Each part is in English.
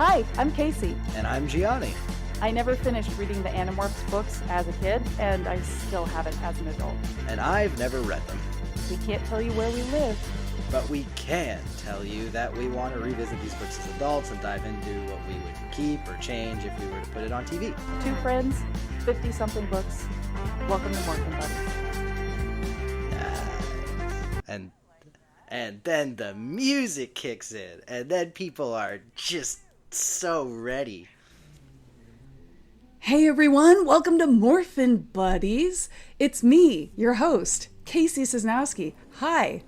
Hi, I'm Kacey. And I'm Gianni. I never finished reading the Animorphs books as a kid, and I still haven't as an adult. And I've never read them. We can't tell you where we live. But we can tell you that we want to revisit these books as adults and dive into what we would keep or change if we were to put it on TV. Two friends, 50-something books. Welcome to morphinbuddies. And then the music kicks in, and then people are just so ready. Hey everyone, welcome to morphinbuddies. It's me, your host, Kacey Cisnowski. Hi,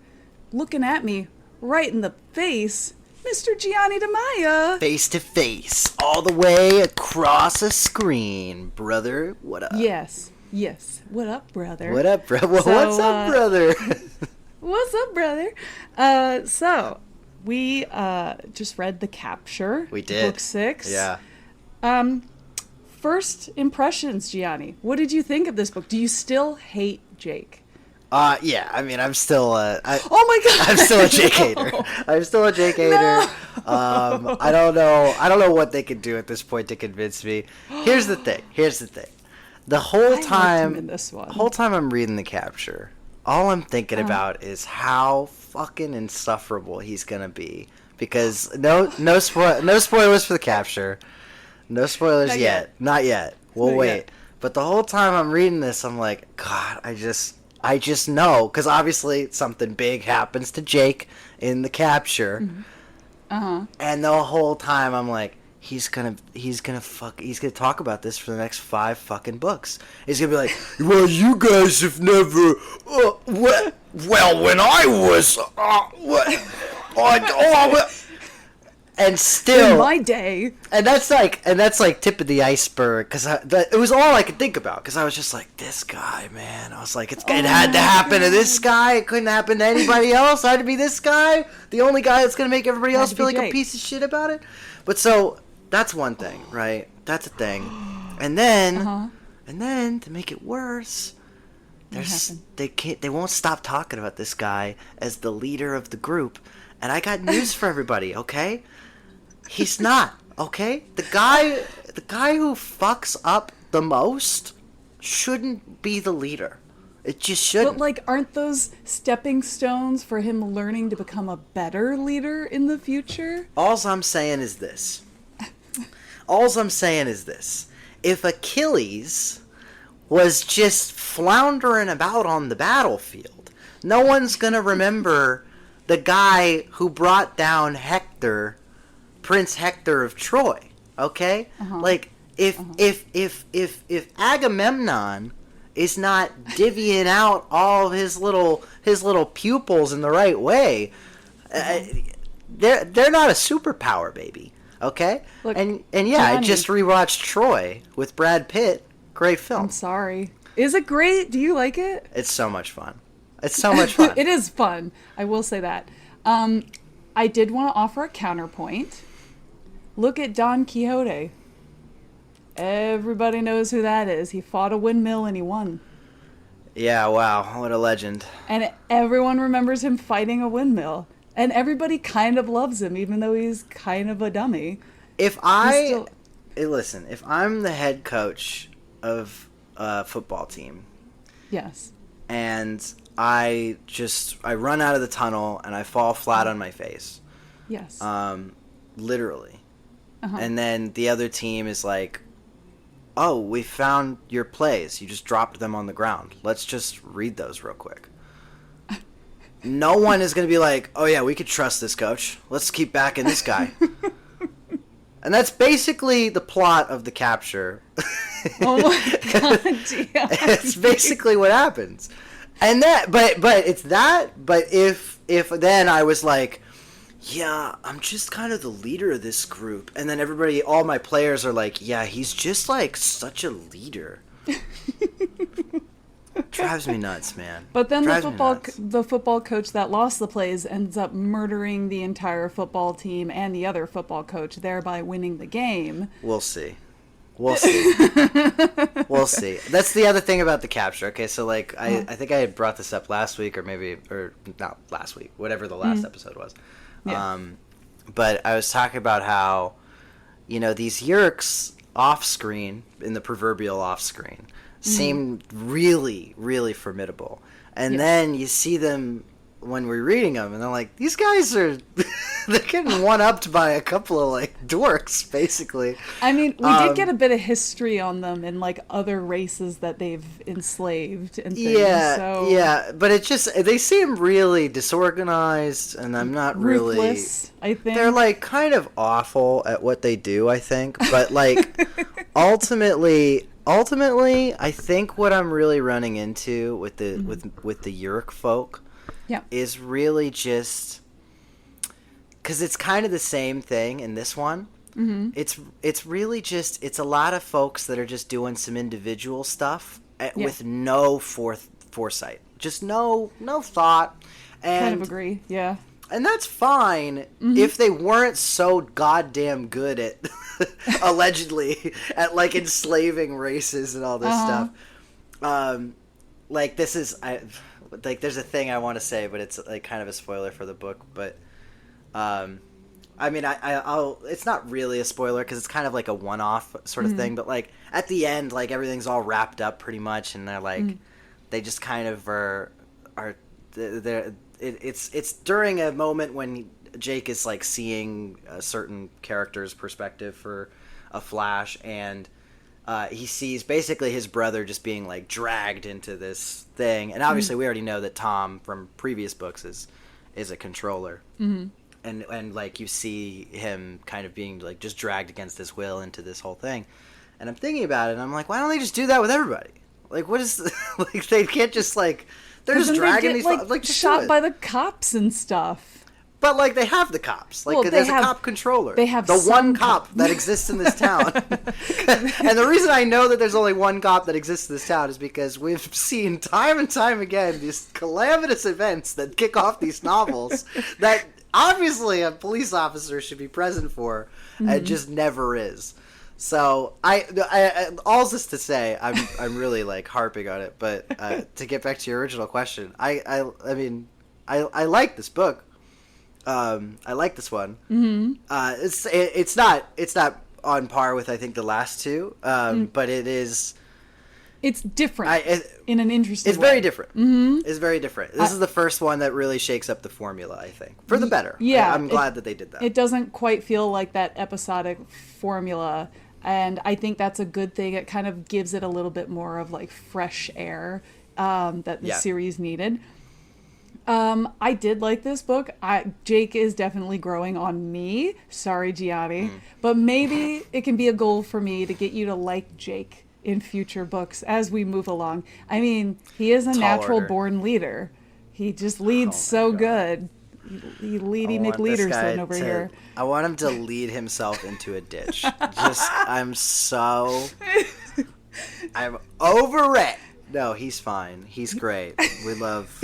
looking at me right in the face, Mr. Gianni DeMaia. Face to face, all the way across a screen, brother. What up? Yes. What up, brother? What up, bro? What's up, brother? What's up, brother? So we just read The Capture. We did. Book 6. Yeah. First impressions, Gianni. What did you think of this book? Do you still hate Jake? Yeah. I mean, I'm still. Oh my God! I'm still a Jake hater. I'm still a Jake hater. No. I don't know. I don't know what they could do at this point to convince me. Here's the thing. The whole time, in this one. whole time I'm reading The Capture, all I'm thinking about is how fucking insufferable he's gonna be. Because no spoilers for The Capture. No spoilers Not yet. We'll wait. Yet. But the whole time I'm reading this, I'm like, God, I just know, because obviously something big happens to Jake in The Capture. Mm-hmm. And the whole time I'm like, he's gonna talk about this for the next 5 fucking books. He's gonna be like, well, you guys have never, when I was, and still, in my day, and that's like tip of the iceberg, because it was all I could think about, because I was just like, this guy, man. I was like, it had to happen to this guy. It couldn't happen to anybody else. It had to be this guy, the only guy that's gonna make everybody else feel like a piece of shit about it. But so that's one thing, right? That's a thing, and then to make it worse, they won't stop talking about this guy as the leader of the group. And I got news for everybody, okay? He's not, okay? The guy who fucks up the most shouldn't be the leader. It just shouldn't. But, aren't those stepping stones for him learning to become a better leader in the future? All I'm saying is this. If Achilles was just floundering about on the battlefield, no one's gonna remember the guy who brought down Hector, Prince Hector of Troy, okay? If Agamemnon is not divvying out all of his little pupils in the right way, they're not a superpower, baby, okay? Look, and yeah, Gianni, I just rewatched Troy with Brad Pitt. Great film. I'm sorry. Is it great? Do you like it? It's so much fun. It's so much fun. It is fun. I will say that. I did want to offer a counterpoint. Look at Don Quixote. Everybody knows who that is. He fought a windmill and he won. Yeah, wow. What a legend. And everyone remembers him fighting a windmill. And everybody kind of loves him, even though he's kind of a dummy. If I'm the head coach of a football team. Yes. And I run out of the tunnel and I fall flat on my face. Yes. Literally. And then the other team is like, oh, we found your plays. You just dropped them on the ground. Let's just read those real quick. No one is going to be like, oh yeah, we could trust this coach. Let's keep backing this guy. And that's basically the plot of The Capture. Oh my God, it's basically what happens. And but if then I was like, yeah, I'm just kind of the leader of this group, and then all my players are like, yeah, he's just like such a leader. Drives me nuts, man. But then the football coach that lost the plays ends up murdering the entire football team and the other football coach, thereby winning the game. We'll see. We'll see. We'll see. That's the other thing about The Capture. Okay, so I think I had brought this up last week, or not last week, whatever the last episode was. Yeah. But I was talking about how these Yeerks off screen, in the proverbial off screen, seem really, really formidable. And then you see them when we're reading them, and they're like, these guys are they're getting one-upped by a couple of like dorks, basically. I mean, we did get a bit of history on them and like other races that they've enslaved and things. Yeah, but it just, they seem really disorganized, and I'm not really ruthless, I think. They're like kind of awful at what they do, I think, but like ultimately I think what I'm really running into with the with the Yeerk folk is really just because it's kind of the same thing in this one. It's really just, it's a lot of folks that are just doing some individual stuff with no foresight, just no thought. And kind of agree, yeah. And that's fine if they weren't so goddamn good at allegedly at like enslaving races and all this stuff. Like this is like there's a thing I want to say, but it's like kind of a spoiler for the book. But I mean, I'll it's not really a spoiler because it's kind of like a one-off sort of thing. But like at the end, like everything's all wrapped up pretty much, and they're like they just kind of are they're. It's during a moment when Jake is like seeing a certain character's perspective for a flash, and he sees basically his brother just being like dragged into this thing, and obviously we already know that Tom from previous books is a controller, and like you see him kind of being like just dragged against his will into this whole thing, and I'm thinking about it, and I'm like, why don't they just do that with everybody? Like, what is like they can't just like. They're just dragging these like just shot by the cops and stuff. But like they have the cops. Like there's a cop controller. They have the one cop that exists in this town. And the reason I know that there's only one cop that exists in this town is because we've seen time and time again these calamitous events that kick off these novels that obviously a police officer should be present for and just never is. So I all this to say, I'm really like harping on it, but to get back to your original question, I mean I like this book. I like this one. It's not on par with I think the last two, but it is. It's different in an interesting way. It's very different. It's very different. This is the first one that really shakes up the formula, I think, for the better. Yeah, I'm glad that they did that. It doesn't quite feel like that episodic formula. And I think that's a good thing. It kind of gives it a little bit more of like fresh air that the series needed. I did like this book. Jake is definitely growing on me. Sorry, Gianni. But maybe it can be a goal for me to get you to like Jake in future books as we move along. I mean, he is a natural born leader. He just leads so good. He leady McLeaderson over here. I want him to lead himself into a ditch. I'm over it. No, he's fine. He's great. We love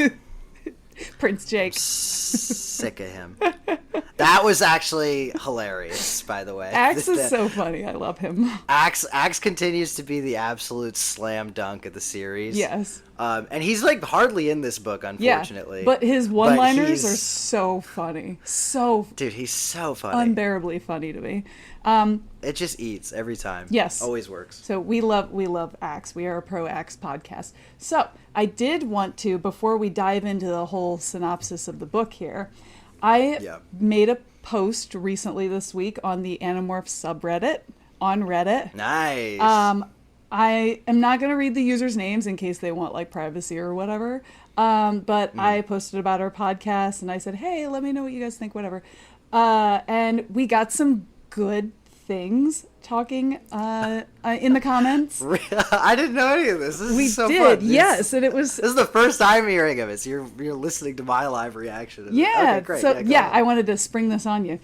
Prince Jake. Sick of him. That was actually hilarious, by the way. Axe is so funny. I love him. Axe continues to be the absolute slam dunk of the series. Yes. And he's like hardly in this book, unfortunately. Yeah, but his one-liners are so funny. Dude, he's so funny. Unbearably funny to me. It just eats every time. Yes. Always works. So we love Axe. We are a pro Axe podcast. So I did want to, before we dive into the whole synopsis of the book here, I made a post recently this week on the Animorphs subreddit on Reddit. Nice. I am not going to read the users' names in case they want like privacy or whatever. But I posted about our podcast and I said, hey, let me know what you guys think, whatever. And we got some good things talking in the comments. I didn't know any of this. This is so did, fun. Yes, and it was. This is the first time hearing of it. So you're listening to my live reaction. Yeah, okay, great. So I wanted to spring this on you.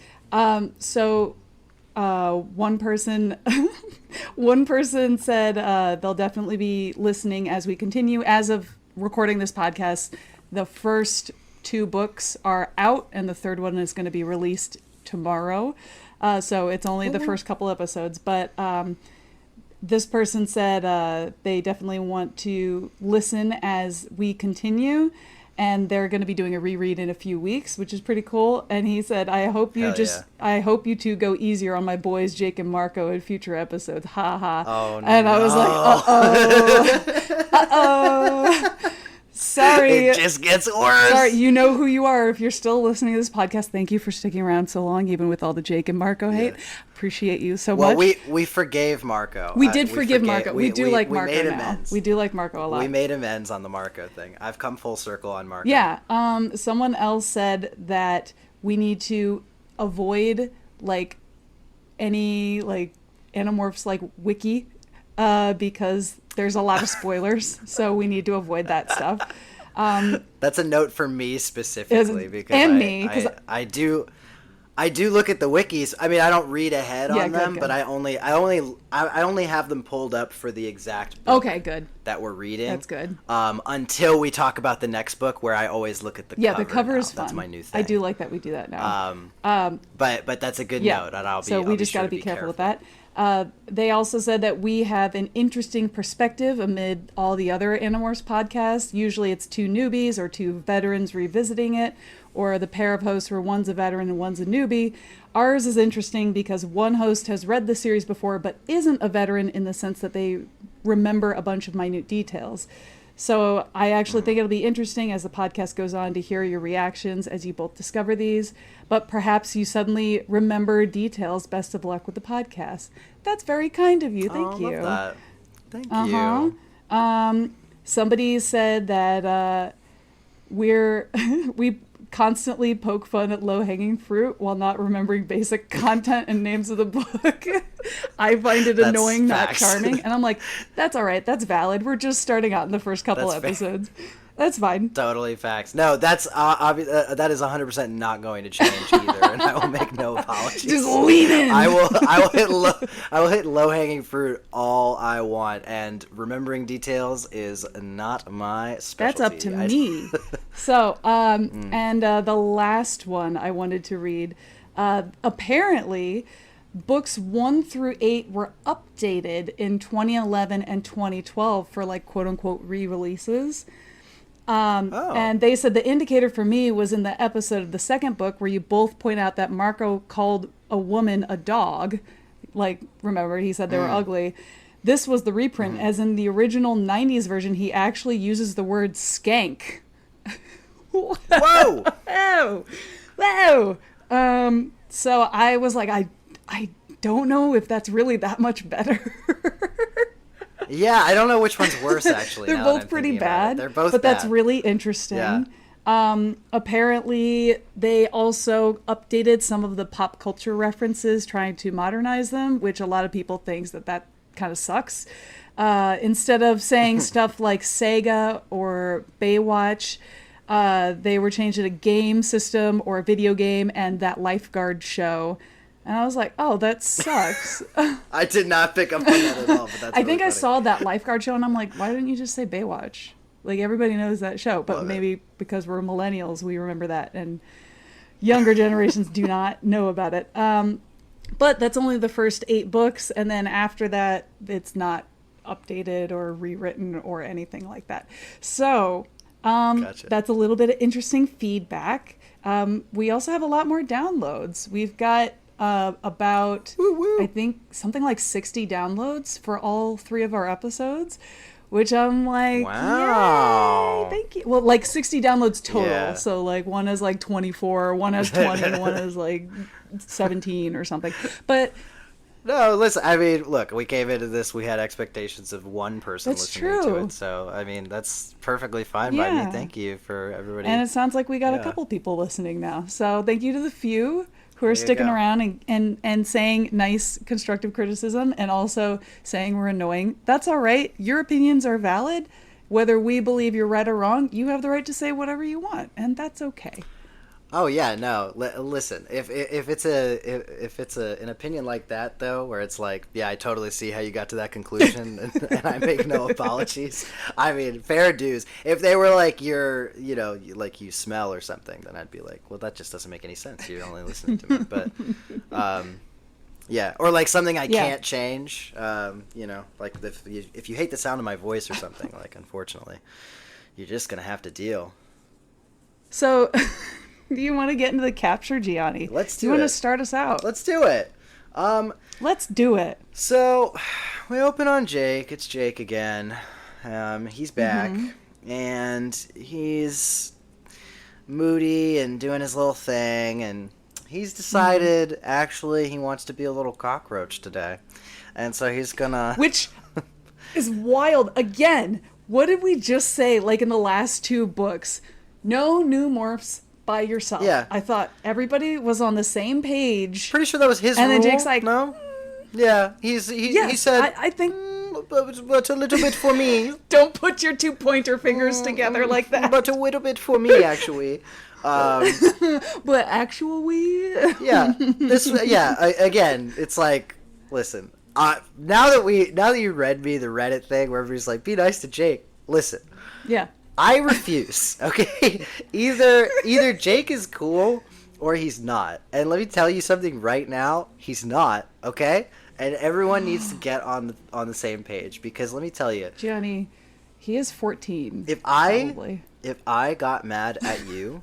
One person said they'll definitely be listening as we continue. As of recording this podcast, the first 2 books are out, and the third one is going to be released tomorrow. So it's only the first couple episodes, but this person said they definitely want to listen as we continue. and they're going to be doing a reread in a few weeks, which is pretty cool. And he said, I hope you Hell I hope you two go easier on my boys, Jake and Marco, in future episodes. Ha ha. Oh, and I was like, uh-oh. Uh-oh. Sorry. It just gets worse. Sorry, you know who you are. If you're still listening to this podcast, thank you for sticking around so long, even with all the Jake and Marco hate. Appreciate you so much. Well, we forgave Marco. We did forgive Marco. We do like Marco made now. amends. We do like Marco a lot. We made amends on the Marco thing. I've come full circle on Marco. Yeah. Someone else said that we need to avoid like any like Animorphs like wiki because there's a lot of spoilers, so we need to avoid that stuff. That's a note for me specifically because and me, I do look at the wikis. I mean, I don't read ahead on them, good. but I only have them pulled up for the exact book good. that we're reading. That's good. Until we talk about the next book, where I always look at the cover. The cover now. is fun. That's my new thing. I do like that we do that now. But that's a good note, and I'll we just got to be careful with that. They also said that we have an interesting perspective amid all the other Animorphs podcasts. Usually it's two newbies or two veterans revisiting it, or the pair of hosts where one's a veteran and one's a newbie. Ours is interesting because one host has read the series before but isn't a veteran in the sense that they remember a bunch of minute details. So I actually think it'll be interesting as the podcast goes on to hear your reactions as you both discover these. But perhaps you suddenly remember details. Best of luck with the podcast. That's very kind of you. Thank you. I love that. Thank you. Somebody said that we constantly poke fun at low-hanging fruit while not remembering basic content and names of the book. I find it annoying, facts. not charming. And I'm like, that's all right. That's valid. We're just starting out in the first couple episodes. That's fine. Totally facts. No, that's that is 100% not going to change either, and I will make no apologies. Just lean in. I will hit low hanging fruit all I want, and remembering details is not my specialty. That's up to me. So, and the last one I wanted to read. Apparently, books 1 through 8 were updated in 2011 and 2012 for like quote unquote re-releases. And they said the indicator for me was in the episode of the second book where you both point out that Marco called a woman a dog. Like, remember, he said they were ugly. This was the reprint, as in the original 90s version, he actually uses the word skank. Whoa! Whoa! So I was like, I don't know if that's really that much better. Yeah, I don't know which one's worse, actually. They're both pretty bad. They're both but bad. That's really interesting. Yeah. Apparently, they also updated some of the pop culture references, trying to modernize them, which a lot of people think that kind of sucks. Instead of saying stuff like Sega or Baywatch, they were changed to a game system or a video game and that lifeguard show. And I was like, oh, that sucks. I did not pick up on that at all, but that's I think really I saw that lifeguard show and I'm like, why didn't you just say Baywatch? Like, everybody knows that show, but maybe because we're millennials, we remember that, and younger generations do not know about it. But that's only the first 8 books, and then after that, it's not updated or rewritten or anything like that. So Gotcha. That's a little bit of interesting feedback. We also have a lot more downloads. We've got about, I think, something like 60 downloads for all 3 of our episodes, which I'm like, wow, yay, thank you. Well, like 60 downloads total. Yeah. So like one has like 24, one has 20, one has like 17 or something. But no, listen, I mean, look, we came into this, we had expectations of one person listening to it. So, I mean, that's perfectly fine by me. Thank you for everybody. And it sounds like we got a couple people listening now. So thank you to the few who are sticking around and saying nice constructive criticism and also saying we're annoying. That's all right. Your opinions are valid. Whether we believe you're right or wrong, you have the right to say whatever you want, and that's okay. Oh yeah, no. Listen, if it's an opinion like that though, where it's like, yeah, I totally see how you got to that conclusion, and I make no apologies. I mean, fair dues. If they were like like you smell or something, then I'd be like, well, that just doesn't make any sense. You're only listening to me. But yeah, or like something I can't change. Like if you hate the sound of my voice or something, like unfortunately, you're just gonna have to deal. So, do you want to get into the capture, Gianni? Let's do you want it. to start us out? Let's do it. Let's do it. So, we open on Jake. It's Jake again. He's back, and he's moody and doing his little thing, and he's decided, actually, he wants to be a little cockroach today. And so he's gonna... Which is wild. Again, what did we just say, like in the last 2 books? No new morphs by yourself. Yeah. I thought everybody was on the same page. Pretty sure that was his and rule. then Jake's like, no? Yeah, he said... I think... But a little bit for me. Don't put your 2 pointer fingers together like that. But a little bit for me, actually. But actually... Yeah. Again, it's like, listen, now that you read me the Reddit thing where everybody's like, be nice to Jake, listen. Yeah. I refuse, okay? Either Jake is cool or he's not. And let me tell you something right now, he's not, okay? And everyone needs to get on the same page, because let me tell you, Gianni, he is 14. If I got mad at you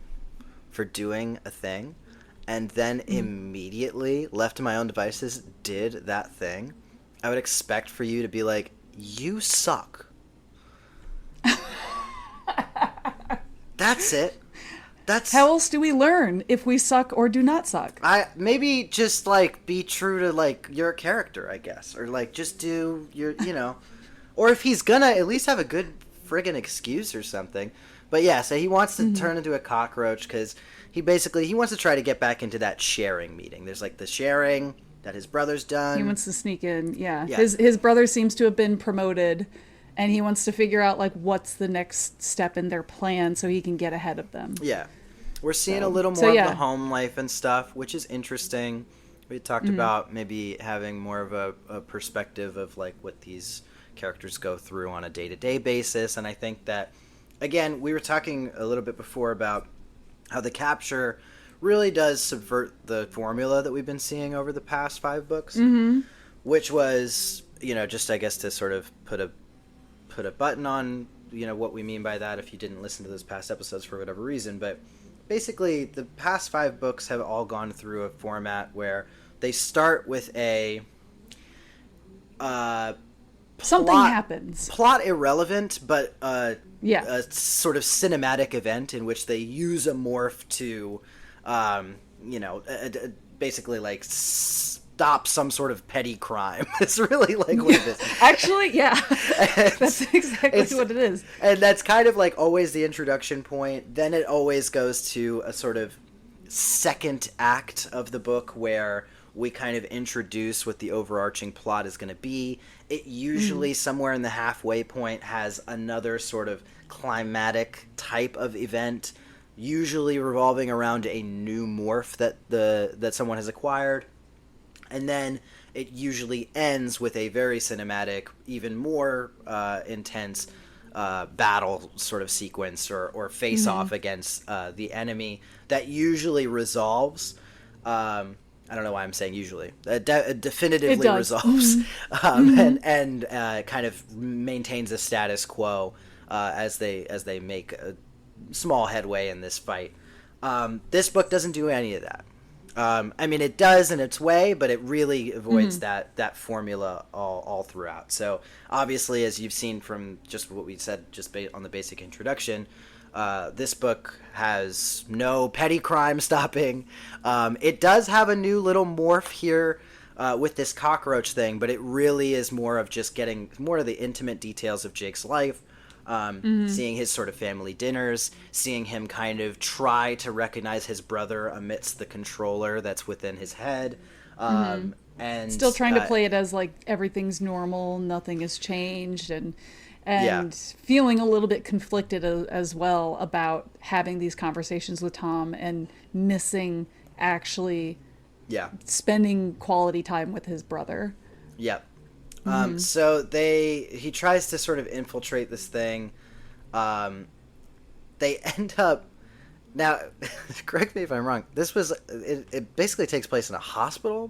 for doing a thing and then immediately left to my own devices did that thing, I would expect for you to be like, you suck. That's it. That's How else do we learn if we suck or do not suck? maybe just like be true to like your character, I guess, or like just do your, or if he's gonna at least have a good friggin' excuse or something. But yeah, so he wants to turn into a cockroach because he wants to try to get back into that sharing meeting. There's like the sharing that his brother's done. He wants to sneak in, yeah. Yeah. His brother seems to have been promoted, and he wants to figure out like what's the next step in their plan so he can get ahead of them. Yeah. We're seeing a little more of the home life and stuff, which is interesting. We talked about maybe having more of a perspective of like what these characters go through on a day-to-day basis. And I think that, again, we were talking a little bit before about how the capture really does subvert the formula that we've been seeing over the past 5 books, which was, just I guess to sort of put a button on, what we mean by that if you didn't listen to those past episodes for whatever reason. But basically, the past 5 books have all gone through a format where they start with a Something happens. Plot irrelevant, but a sort of cinematic event in which they use a morph to, basically like stop some sort of petty crime. It's really like what it is. Actually, yeah. That's exactly what it is. And that's kind of like always the introduction point. Then it always goes to a sort of second act of the book where we kind of introduce what the overarching plot is going to be. It usually somewhere in the halfway point has another sort of climatic type of event, usually revolving around a new morph that someone has acquired. And then it usually ends with a very cinematic, even more intense battle sort of sequence or face-off against the enemy that usually resolves. I don't know why I'm saying usually. Definitively resolves, and kind of maintains a status quo as they make a small headway in this fight. This book doesn't do any of that. I mean, it does in its way, but it really avoids that formula all throughout. So obviously, as you've seen from just what we said just on the basic introduction, this book has no petty crime stopping. It does have a new little morph here with this cockroach thing, but it really is more of just getting more of the intimate details of Jake's life. Seeing his sort of family dinners, seeing him kind of try to recognize his brother amidst the controller that's within his head. And still trying to play it as like everything's normal, nothing has changed, and feeling a little bit conflicted as well about having these conversations with Tom and missing actually spending quality time with his brother. Yep. So he tries to sort of infiltrate this thing. They end up, now, correct me if I'm wrong. This was, it basically takes place in a hospital.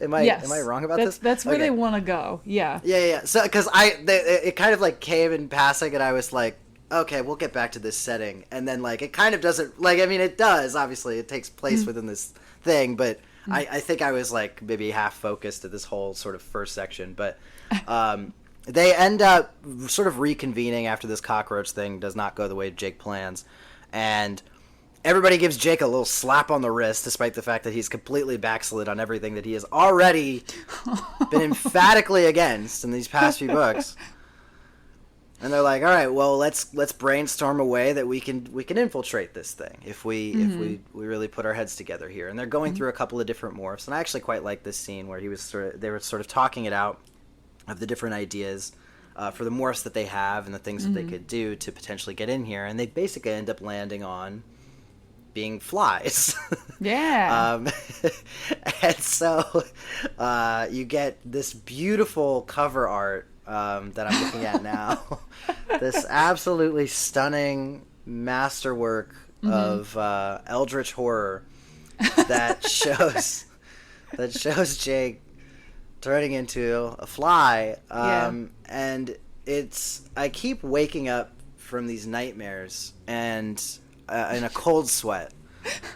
Am I wrong about this? That's where they want to go. Yeah. Yeah. So, cause it kind of like came in passing and I was like, okay, we'll get back to this setting, and then like it kind of doesn't, like, I mean, it does, obviously it takes place within this thing, but I think I was like maybe half focused at this whole sort of first section, but they end up sort of reconvening after this cockroach thing does not go the way Jake plans, and everybody gives Jake a little slap on the wrist, despite the fact that he's completely backslid on everything that he has already been emphatically against in these past few books. And they're like, all right, well, let's brainstorm a way that we can infiltrate this thing if we really put our heads together here. And they're going through a couple of different morphs, and I actually quite like this scene where they were sort of talking it out of the different ideas for the morphs that they have and the things that they could do to potentially get in here, and they basically end up landing on being flies. Yeah. And so you get this beautiful cover art that I'm looking at now. This absolutely stunning masterwork of eldritch horror that shows Jake turning into a fly. And I keep waking up from these nightmares and in a cold sweat.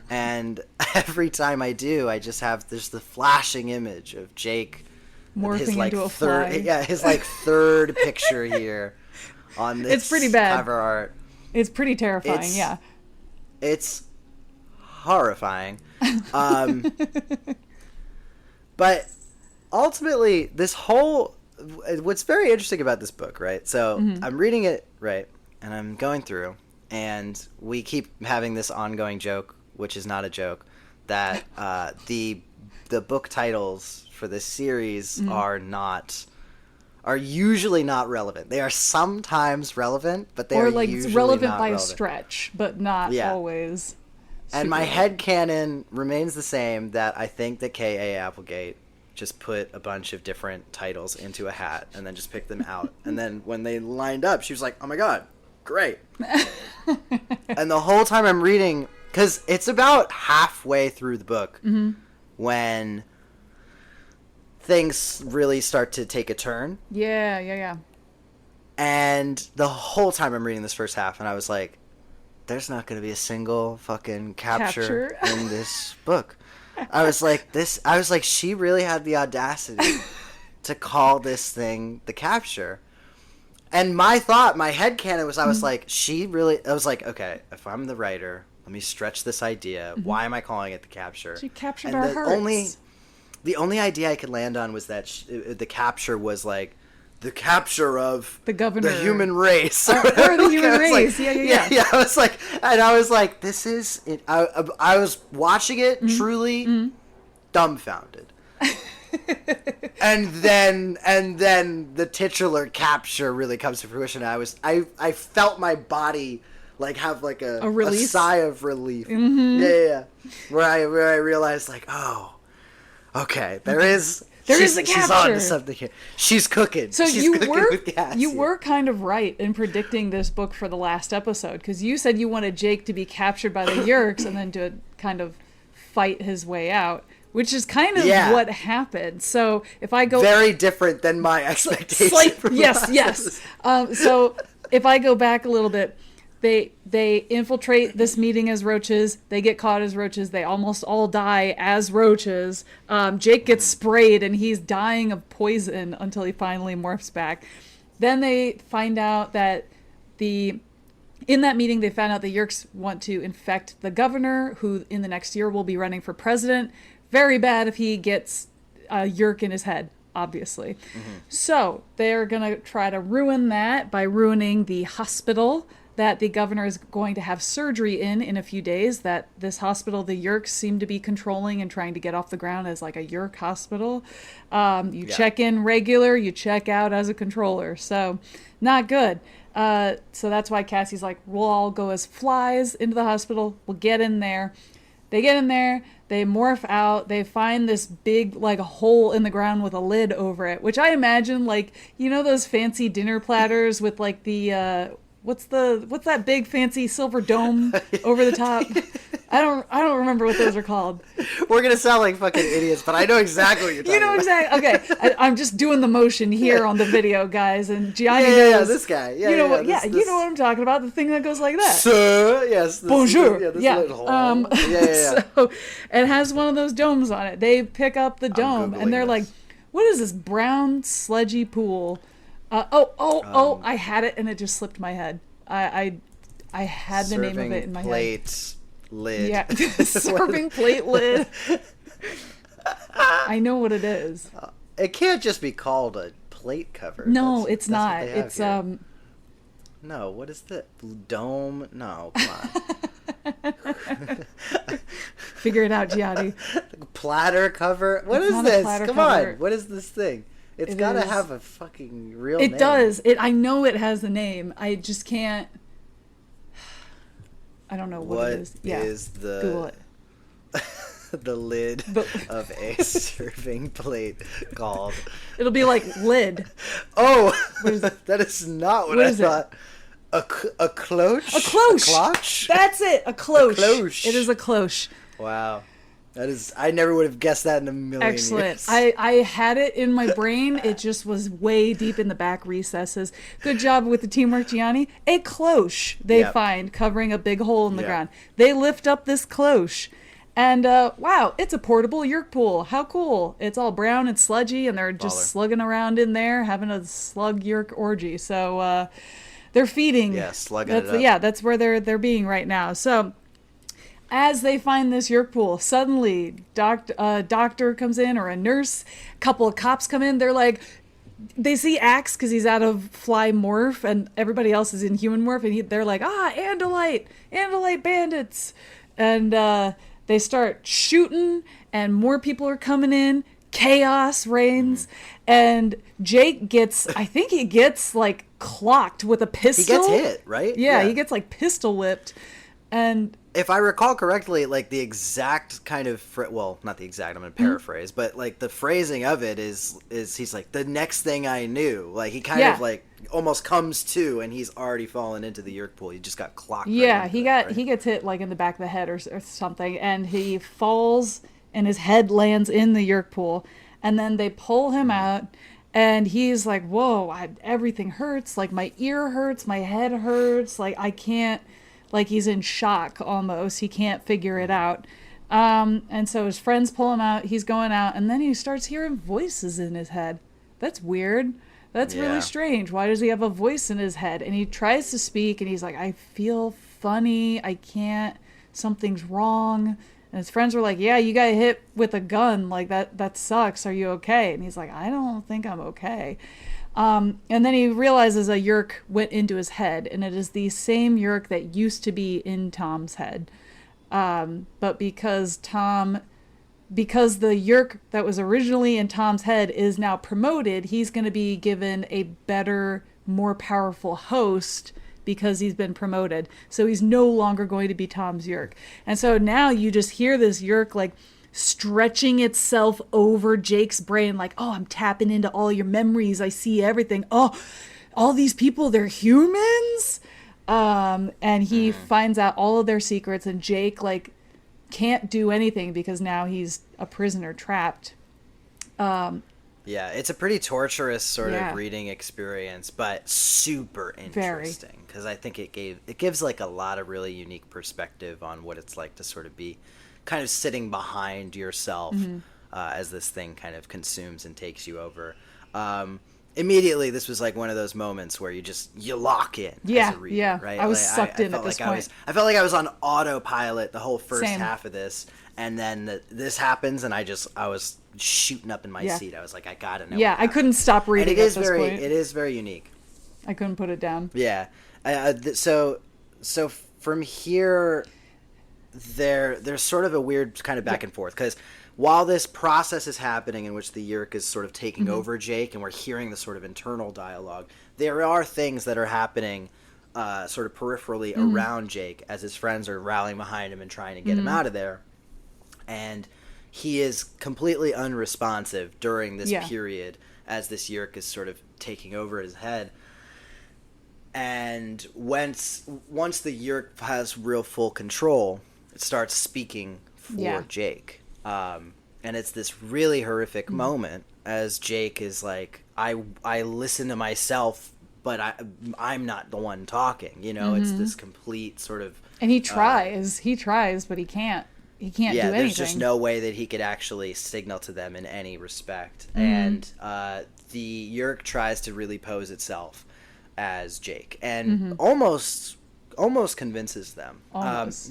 And every time I do, I just have the flashing image of Jake morphing into a fly. His like third picture here on this it's pretty bad. Cover art. It's pretty terrifying, It's horrifying. But ultimately, what's very interesting about this book, right? So I'm reading it, right, and I'm going through, and we keep having this ongoing joke, which is not a joke, that the book titles for this series are usually not relevant. They are sometimes relevant, but they are like usually relevant not by relevant. A stretch, but not always. And my headcanon remains the same, that I think that K.A. Applegate just put a bunch of different titles into a hat and then just picked them out. And then when they lined up, she was like, oh my god, great. And the whole time I'm reading, because it's about halfway through the book when things really start to take a turn. Yeah. And the whole time I'm reading this first half, and I was like, there's not going to be a single fucking capture in this book. I was like, she really had the audacity to call this thing the capture. And my headcanon was, I was like, okay, if I'm the writer, let me stretch this idea. Why am I calling it the capture? She captured and our hearts. The only idea I could land on was that the capture was like the capture of the governor, the human race, or the human race. Like, yeah. I was like, this is it. I was watching it truly dumbfounded, and then the titular capture really comes to fruition. I felt my body like have like a sigh of relief. Yeah. Where I realized like, oh. Okay, she's a capture. She's on to something here. She's cooking. So she's cooking with gas. You were kind of right in predicting this book for the last episode, because you said you wanted Jake to be captured by the Yeerks and then to kind of fight his way out, which is kind of what happened. So if I go very different than my expectation. Yes. So if I go back a little bit. They infiltrate this meeting as roaches. They get caught as roaches. They almost all die as roaches. Jake gets sprayed and he's dying of poison until he finally morphs back. Then they find out that in that meeting, they found out the Yeerks want to infect the governor, who in the next year will be running for president. Very bad if he gets a Yeerk in his head, obviously. So they're going to try to ruin that by ruining the hospital that the governor is going to have surgery in a few days, that this hospital the Yeerks seem to be controlling and trying to get off the ground as like a Yeerk hospital. Check in regular, you check out as a controller. So not good. So that's why Cassie's like, we'll all go as flies into the hospital. We'll get in there. They get in there. They morph out. They find this big, like, hole in the ground with a lid over it, which I imagine, like, you know those fancy dinner platters with, like, the what's that big fancy silver dome over the top? I don't remember what those are called. We're gonna sound like fucking idiots, but I know exactly what you're talking about. Exactly. Okay, I'm just doing the motion here on the video, guys, and Gianni knows. Yeah, this guy. You know what I'm talking about. The thing that goes like that. Sir, yes. Bonjour. Yeah. So it has one of those domes on it. They pick up the dome, and they're like, "What is this brown sludgy pool?" I had it, and it just slipped my head. I had the name of it in my plate head. Lid. Yeah, serving plate lid. I know what it is. It can't just be called a plate cover. No, it's not. It's here. No, what is that? Dome? No, come on. Figure it out, Gianni. Platter cover? What is this? Come on. What is this thing? It's got to have a fucking real name. It does. I know it has a name. I just can't. I don't know what it is. Yeah. Is the Google it. the lid of a serving plate called? It'll be like lid. Oh, that is not what I thought. A cloche? A cloche. A cloche? That's it. A cloche. A cloche. It is a cloche. Wow. That is, I never would have guessed that in a million Excellent. years. I had it in my brain. It just was way deep in the back recesses. Good job with the teamwork, Gianni. A cloche they find covering a big hole in the ground. They lift up this cloche. And wow, it's a portable Yeerk pool. How cool. It's all brown and sludgy, and they're just slugging around in there, having a slug Yeerk orgy. So they're feeding. Yeah, slugging it up. Yeah, that's where they're being right now. So as they find this Yeerk pool, suddenly a doctor comes in, or a nurse, a couple of cops come in. They're like, they see Axe because he's out of fly morph, and everybody else is in human morph, and they're like, Andalite bandits. And they start shooting, and more people are coming in. Chaos reigns, and Jake I think he gets like clocked with a pistol. He gets hit, right? Yeah, he gets like pistol whipped. And if I recall correctly, like the exact kind of well, not the exact, I'm going to paraphrase, but like the phrasing of it is he's like, the next thing I knew, like he kind of like almost comes to, and he's already fallen into the Yeerk pool. He just got clocked. Yeah, he gets hit like in the back of the head or something, and he falls, and his head lands in the Yeerk pool, and then they pull him out, and he's like, whoa, everything hurts, like my ear hurts, my head hurts, like I can't. Like he's in shock almost. He can't figure it out. And so his friends pull him out. He's going out. And then he starts hearing voices in his head. That's weird. That's really strange. Why does he have a voice in his head? And he tries to speak. And he's like, I feel funny. I can't. Something's wrong. And his friends were like, yeah, you got hit with a gun. Like that sucks. Are you okay? And he's like, I don't think I'm okay. And then he realizes a Yeerk went into his head, and it is the same Yeerk that used to be in Tom's head. But because the Yeerk that was originally in Tom's head is now promoted, he's going to be given a better, more powerful host because he's been promoted. So he's no longer going to be Tom's Yeerk. And so now you just hear this Yeerk like stretching itself over Jake's brain, like, oh, I'm tapping into all your memories. I see everything. Oh, all these people, they're humans. And he finds out all of their secrets, and Jake like can't do anything because now he's a prisoner trapped. Yeah, it's a pretty torturous sort of reading experience, but super interesting because I think it gives like a lot of really unique perspective on what it's like to sort of be kind of sitting behind yourself as this thing kind of consumes and takes you over. Immediately, this was like one of those moments where you lock in as a reader, right? I was sucked in at this point. I felt like I was on autopilot the whole first Same. half of this, and then this happens, and I was shooting up in my seat. I was like, I gotta know. Yeah, I couldn't stop reading and at this point. It is very unique. I couldn't put it down. Yeah. So from here, there's sort of a weird kind of back and forth, because while this process is happening in which the Yeerk is sort of taking over Jake, and we're hearing the sort of internal dialogue, there are things that are happening sort of peripherally around Jake as his friends are rallying behind him and trying to get him out of there. And he is completely unresponsive during this period as this Yeerk is sort of taking over his head. And once the Yeerk has real full control, it starts speaking for Jake. And it's this really horrific moment as Jake is like, I listen to myself, but I'm not the one talking. You know, it's this complete sort of. And he tries, but he can't. He can't do anything. There's just no way that he could actually signal to them in any respect. And the Yeerk tries to really pose itself as Jake, and almost convinces them.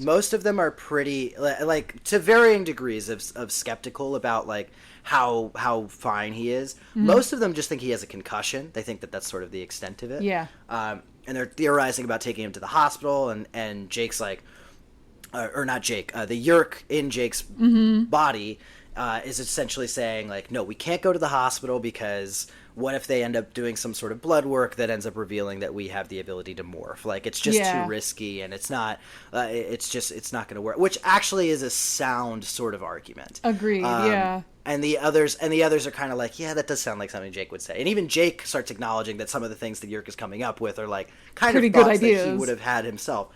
Most of them are pretty, like, to varying degrees of skeptical about, like, how fine he is. Most of them just think he has a concussion. They think that that's sort of the extent of it. Yeah. And they're theorizing about taking him to the hospital, and Jake's like, or not Jake, the Yeerk in Jake's body is essentially saying, like, no, we can't go to the hospital because what if they end up doing some sort of blood work that ends up revealing that we have the ability to morph? Like, it's just too risky, and it's not going to work, which actually is a sound sort of argument. Agreed. And the others are kind of like, yeah, that does sound like something Jake would say. And even Jake starts acknowledging that some of the things that Yeerk is coming up with are like kind pretty of good thoughts ideas that he would have had himself.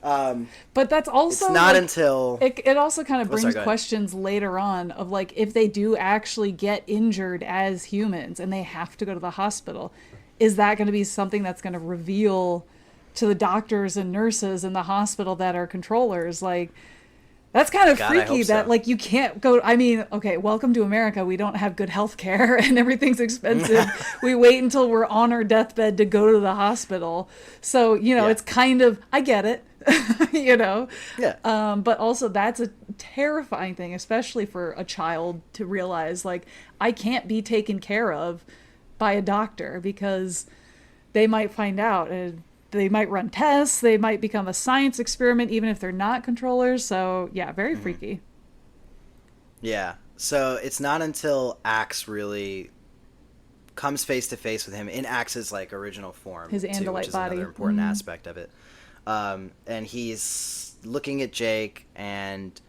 But that's also it's not like, until it also kind of brings questions later on of, like, if they do actually get injured as humans and they have to go to the hospital, is that going to be something that's going to reveal to the doctors and nurses in the hospital that are controllers? Like, that's kind of freaky that, like, you can't go. I mean, okay, welcome to America. We don't have good health care and everything's expensive. We wait until we're on our deathbed to go to the hospital. So, you know, it's kind of, I get it. You know? Yeah. But also that's a terrifying thing, especially for a child to realize, like, I can't be taken care of by a doctor because they might find out and they might run tests. They might become a science experiment, even if they're not controllers. So yeah, very freaky. Yeah. So it's not until Axe really comes face to face with him in Axe's, like, original form, his Andalite which is body. another important aspect of it. And he's looking at Jake, and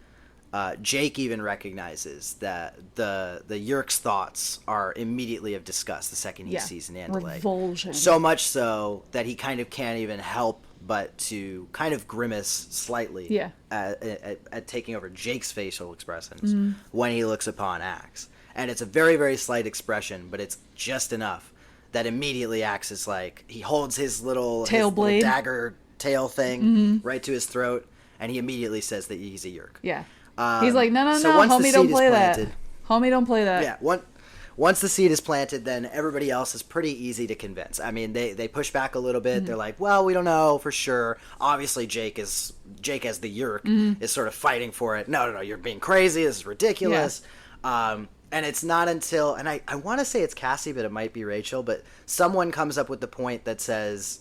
Jake even recognizes that the Yeerk's thoughts are immediately of disgust the second he sees an Andalite. Revulsion. So much so that he kind of can't even help but to kind of grimace slightly at taking over Jake's facial expressions when he looks upon Axe. And it's a very, very slight expression, but it's just enough that immediately Axe is like, he holds his little dagger tail thing right to his throat, and he immediately says that he's a Yeerk. Yeah. He's like, no, homie, don't play that. Homie, don't play that. Yeah, once the seed is planted, then everybody else is pretty easy to convince. I mean, they push back a little bit. They're like, well, we don't know for sure. Obviously, Jake as the Yeerk is sort of fighting for it. No, you're being crazy. This is ridiculous. Yeah. And it's not until, and I want to say it's Cassie, but it might be Rachel, but someone comes up with the point that says,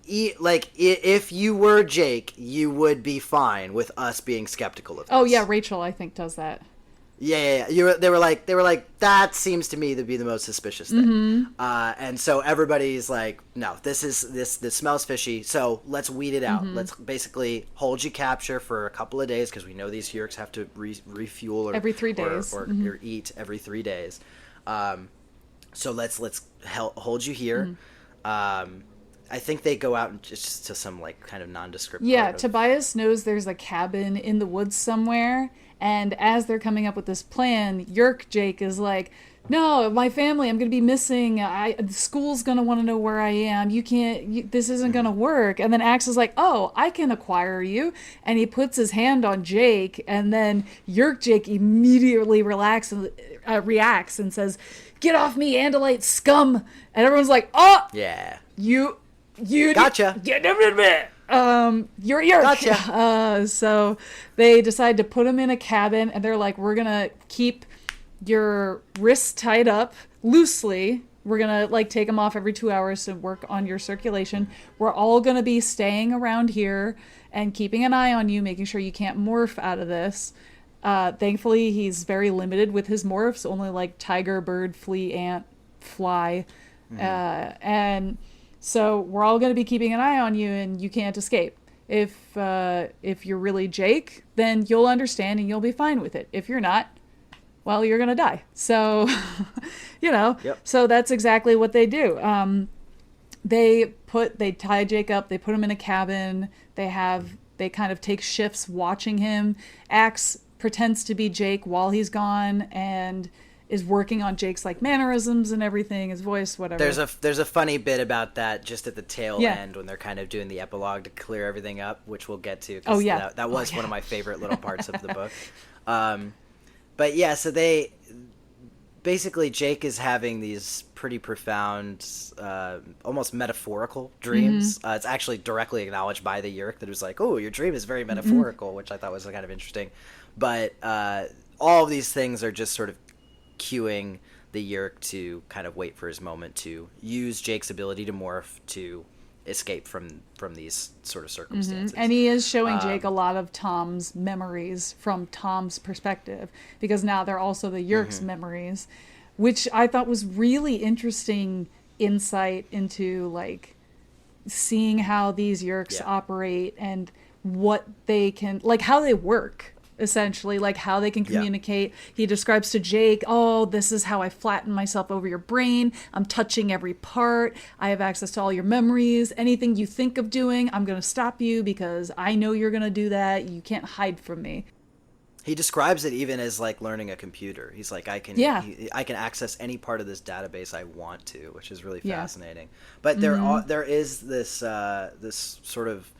if you were Jake, you would be fine with us being skeptical of this. Oh yeah, Rachel, I think, does that. Yeah. They were like, that seems to me to be the most suspicious thing. And so everybody's like, no, this smells fishy. So let's weed it out. Let's basically hold you capture for a couple of days, because we know these Yeerks have to refuel every 3 days or eat every 3 days. So let's hold you here. I think they go out just to some, like, kind of nondescript. Yeah, Tobias knows there's a cabin in the woods somewhere, and as they're coming up with this plan, Yeerk Jake is like, no, my family, I'm going to be missing. The school's going to want to know where I am. This isn't going to work. And then Axe is like, oh, I can acquire you. And he puts his hand on Jake, and then Yeerk Jake immediately reacts and says, get off me, Andalite scum. And everyone's like, oh, yeah, you gotcha. You're Yeerk. Gotcha. So they decide to put him in a cabin, and they're like, we're gonna keep your wrists tied up loosely. We're gonna, like, take them off every 2 hours to work on your circulation. We're all gonna be staying around here and keeping an eye on you, making sure you can't morph out of this. Thankfully, he's very limited with his morphs, only like tiger, bird, flea, ant, fly, and so we're all going to be keeping an eye on you, and you can't escape. If you're really Jake, then you'll understand and you'll be fine with it. If you're not, well, you're going to die. So, so that's exactly what they do. they tie Jake up, they put him in a cabin, they kind of take shifts watching him. Axe pretends to be Jake while he's gone and is working on Jake's like mannerisms and everything, his voice, whatever. There's a funny bit about that just at the tail Yeah. end when they're kind of doing the epilogue to clear everything up, which we'll get to. 'Cause Oh, yeah. that was one of my favorite little parts of the book. But yeah, so they basically, Jake is having these pretty profound, almost metaphorical dreams. It's actually directly acknowledged by the Yeerk that was like, "Oh, your dream is very metaphorical," which I thought was kind of interesting. But all of these things are just sort of cueing the Yeerk to kind of wait for his moment to use Jake's ability to morph to escape from these sort of circumstances. And he is showing Jake a lot of Tom's memories from Tom's perspective, because now they're also the Yeerk's memories, which I thought was really interesting insight into like seeing how these Yeerks operate and what they can, like how they work. Essentially, like how they can communicate. He describes to Jake, "Oh, this is how I flatten myself over your brain. I'm touching every part. I have access to all your memories. Anything you think of doing, I'm going to stop you because I know you're going to do that. You can't hide from me." He describes it even as like learning a computer. He's like, I can access any part of this database I want to, which is really fascinating. But there is this this sort of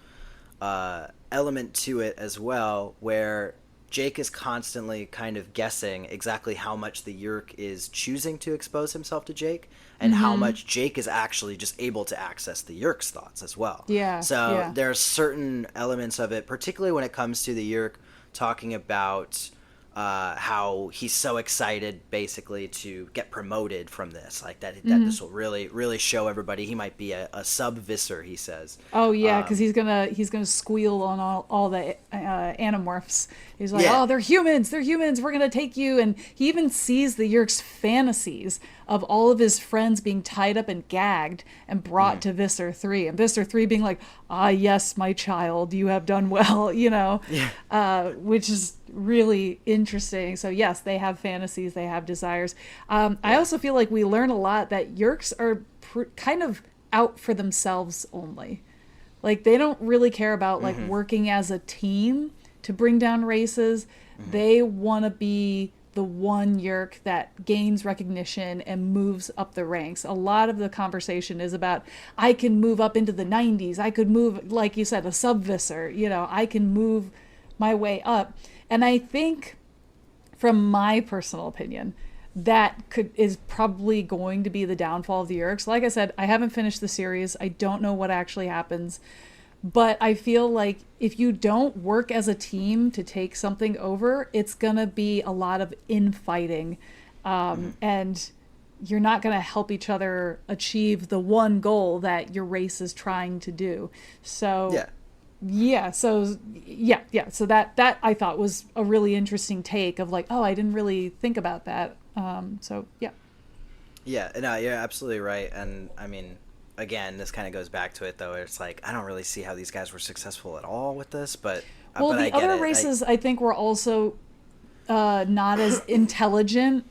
element to it as well, where Jake is constantly kind of guessing exactly how much the Yeerk is choosing to expose himself to Jake and how much Jake is actually just able to access the Yeerk's thoughts as well. So there's certain elements of it, particularly when it comes to the Yeerk talking about how he's so excited basically to get promoted from this, like that this will really show everybody he might be a sub-visser, he says. Oh yeah, because he's gonna squeal on all the animorphs. He's like, "Oh, they're humans, we're gonna take you." And he even sees the Yeerk's fantasies of all of his friends being tied up and gagged and brought to Visser 3, and Visser 3 being like, "Ah, yes, my child, you have done well," which is really interesting. So yes, they have fantasies, they have desires. I also feel like we learn a lot that Yeerks are kind of out for themselves only. Like they don't really care about like working as a team to bring down races. They want to be the one Yeerk that gains recognition and moves up the ranks. A lot of the conversation is about, I can move up into the 90s. I could move, like you said, a sub-visser. I can move my way up. And I think, from my personal opinion, that is probably going to be the downfall of the Yeerks. Like I said, I haven't finished the series. I don't know what actually happens. But I feel like if you don't work as a team to take something over, it's going to be a lot of infighting. And you're not going to help each other achieve the one goal that your race is trying to do. So... So that I thought was a really interesting take of like, oh, I didn't really think about that. Yeah, no, you're absolutely right. And I mean, again, this kind of goes back to it though. It's like, I don't really see how these guys were successful at all with this, but well, but the I get other it. races I think were also not as intelligent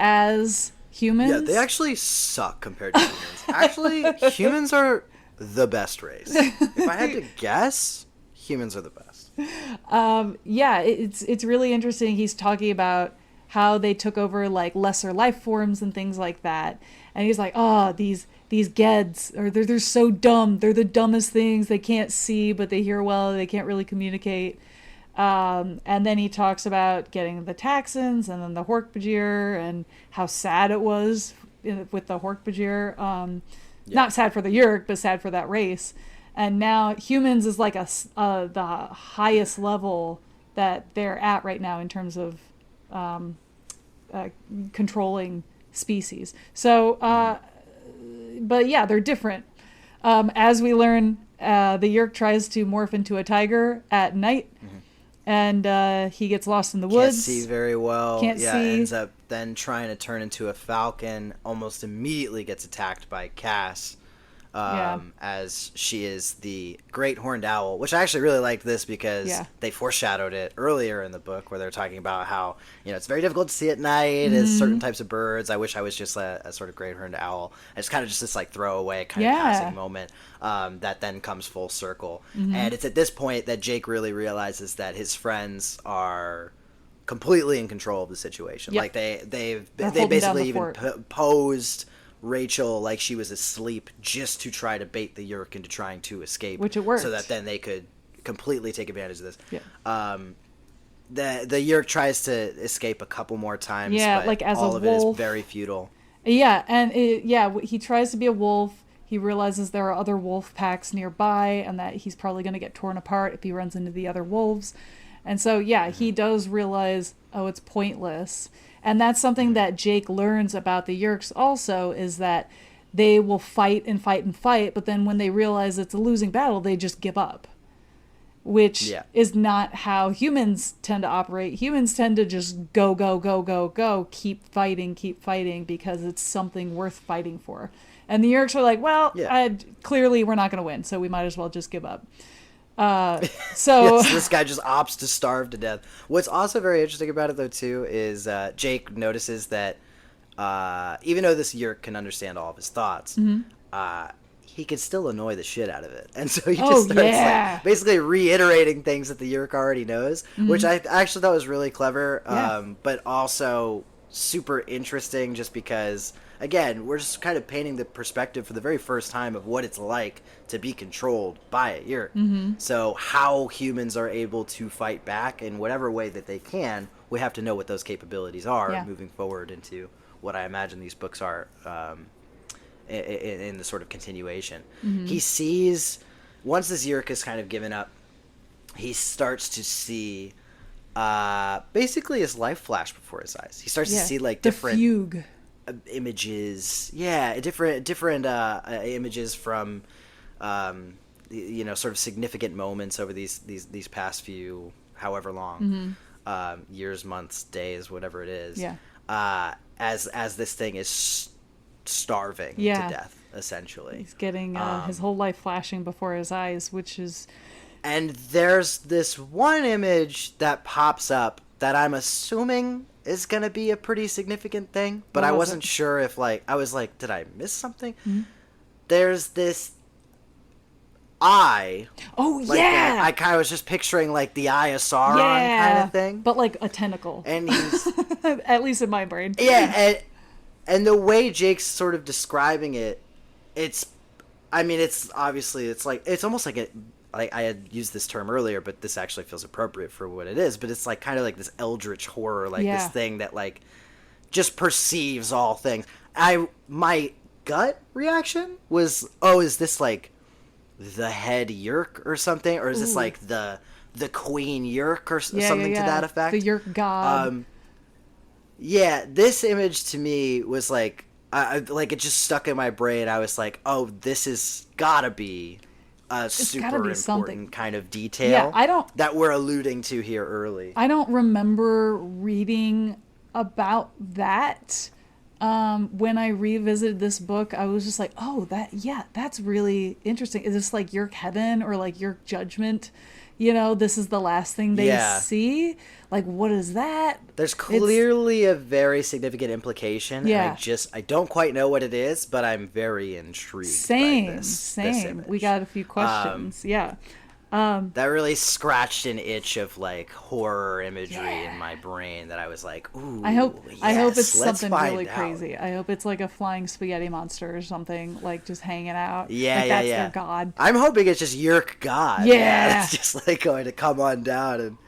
as humans. Yeah, they actually suck compared to humans. Actually, humans are the best race. If I had to guess, humans are the best. It's really interesting. He's talking about how they took over like lesser life forms and things like that, and he's like, "Oh, these Geds, or they're so dumb. They're the dumbest things. They can't see, but they hear well. They can't really communicate." And then he talks about getting the Taxons and then the Hork-Bajir and how sad it was with the Hork-Bajir. Not sad for the Yeerk, but sad for that race. And now humans is like the highest level that they're at right now in terms of controlling species. So, but yeah, they're different. As we learn, the Yeerk tries to morph into a tiger at night, and he gets lost in the woods. Can't see very well. Can't see. Ends up then trying to turn into a falcon. Almost immediately gets attacked by Cass. Yeah. as she is the great horned owl, which I actually really liked this because Yeah. they foreshadowed it earlier in the book where they're talking about how, it's very difficult to see at night as certain types of birds. I wish I was just a sort of great horned owl. It's kind of just this like throwaway kind of passing moment that then comes full circle. And it's at this point that Jake really realizes that his friends are completely in control of the situation. Yep. Like they holding basically down the even fort. posed Rachel like she was asleep just to try to bait the Yeerk into trying to escape, Which it worked. so that then they could completely take advantage of this. Yeah. The Yeerk tries to escape a couple more times. Yeah, but like as all a of it wolf. is very futile. Yeah, and he tries to be a wolf. He realizes there are other wolf packs nearby and that he's probably going to get torn apart if he runs into the other wolves. And so, he does realize, it's pointless. And that's something that Jake learns about the Yeerks also, is that they will fight and fight and fight, but then when they realize it's a losing battle, they just give up. Which is not how humans tend to operate. Humans tend to just go, go, go, go, go, keep fighting, because it's something worth fighting for. And the Yeerks are like, clearly we're not going to win, so we might as well just give up. So this guy just opts to starve to death. What's also very interesting about it, though, too, is Jake notices that even though this Yeerk can understand all of his thoughts, he can still annoy the shit out of it. And so he just starts like, basically reiterating things that the Yeerk already knows, which I actually thought was really clever, but also super interesting just because, again, we're just kind of painting the perspective for the very first time of what it's like to be controlled by a Yeerk. So how humans are able to fight back in whatever way that they can, we have to know what those capabilities are moving forward into what I imagine these books are in the sort of continuation. He sees, once this Yeerk is kind of given up, he starts to see basically his life flash before his eyes. He starts to see like different... The fugue. Images, different images from sort of significant moments over these past few however long years, months, days, whatever it is, as this thing is starving to death, essentially. He's getting his whole life flashing before his eyes, which is... And there's this one image that pops up that I'm assuming is going to be a pretty significant thing, but I wasn't sure if, I was like, did I miss something? There's this eye. Oh, yeah! I kind of was just picturing, the eye of Sauron kind of thing. But, like, a tentacle. And he's... At least in my brain. Yeah, and the way Jake's sort of describing it, it's obviously, it's almost like I had used this term earlier, but this actually feels appropriate for what it is. But it's kind of like this eldritch horror, this thing that just perceives all things. My gut reaction was, is this the head Yeerk or something, or is this the Queen Yeerk or something to that effect? The Yeerk god. This image to me was it just stuck in my brain. I was like, this is gotta be a super important kind of detail that we're alluding to here early. I don't remember reading about that. When I revisited this book, I was just like, that's really interesting. Is this Yeerk heaven or Yeerk judgment? This is the last thing they see. What is that? There's clearly a very significant implication. Yeah. And I don't quite know what it is, but I'm very intrigued by this image. We got a few questions. That really scratched an itch of horror imagery in my brain that I was like, ooh, I hope it's something really out. crazy. I hope it's a flying spaghetti monster or something, just hanging out. That's their god. I'm hoping it's just Yeerk god. Yeah. It's just going to come on down and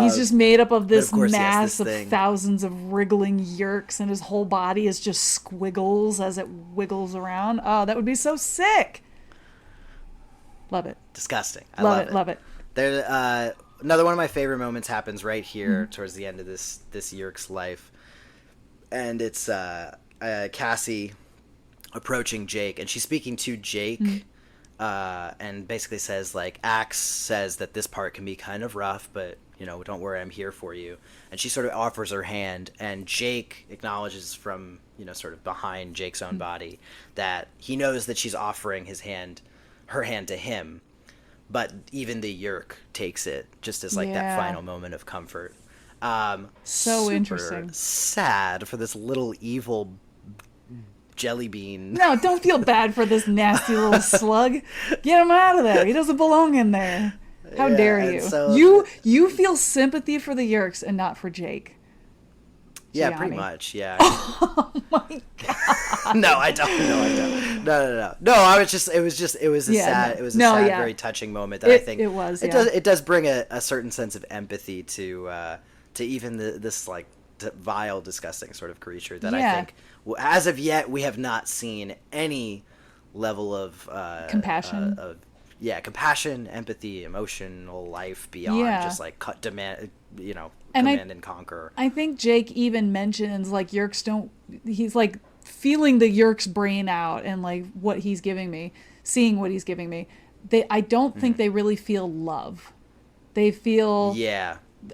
he's just made up of this mass this of thousands of wriggling Yeerks, and his whole body is just squiggles as it wiggles around. Oh, that would be so sick. Love it. Disgusting. I love it. There, another one of my favorite moments happens right here towards the end of this Yeerk's life, and it's Cassie approaching Jake, and she's speaking to Jake, and basically says Axe says that this part can be kind of rough, but don't worry, I'm here for you. And she sort of offers her hand, and Jake acknowledges from, sort of behind Jake's own body that he knows that she's offering her hand to him. But even the Yeerk takes it just as like that final moment of comfort. So interesting. Sad for this little evil jelly bean. No, don't feel bad for this nasty little slug. Get him out of there. He doesn't belong in there. How dare you? So, you feel sympathy for the Yeerks and not for Jake. Yeah, Gianni. pretty much. Yeah. Oh my god. No, I don't. No. I was just. It was a sad. It was a sad, very touching moment that I think it was. It does bring a certain sense of empathy to even this like vile, disgusting sort of creature that I think, as of yet, we have not seen any level of compassion. Compassion, empathy, emotional life beyond just like command and conquer. I think Jake even mentions like Yeerks don't. He's like feeling the Yeerk's brain out and like what he's giving me, seeing what he's giving me. I don't think they really feel love. They feel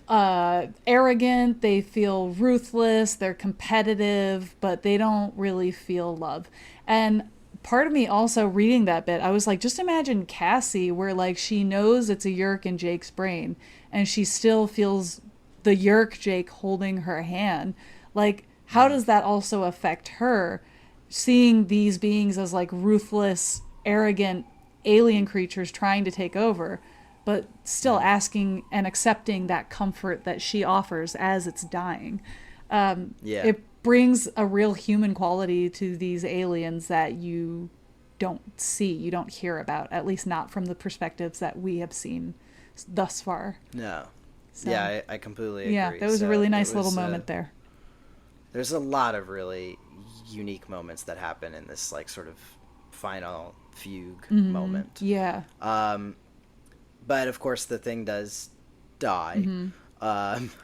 arrogant. They feel ruthless. They're competitive, but they don't really feel love. And part of me also reading that bit, I was like, just imagine Cassie, where like she knows it's a Yeerk in Jake's brain, and she still feels the Yeerk Jake holding her hand. Like, how does that also affect her, seeing these beings as like ruthless, arrogant alien creatures trying to take over, but still asking and accepting that comfort that she offers as it's dying. It brings a real human quality to these aliens that you don't see, you don't hear about, at least not from the perspectives that we have seen thus far. No. So, yeah, I completely agree. Yeah, that was a really nice little moment there. There's a lot of really unique moments that happen in this like sort of final fugue moment. Yeah. But of course the thing does die.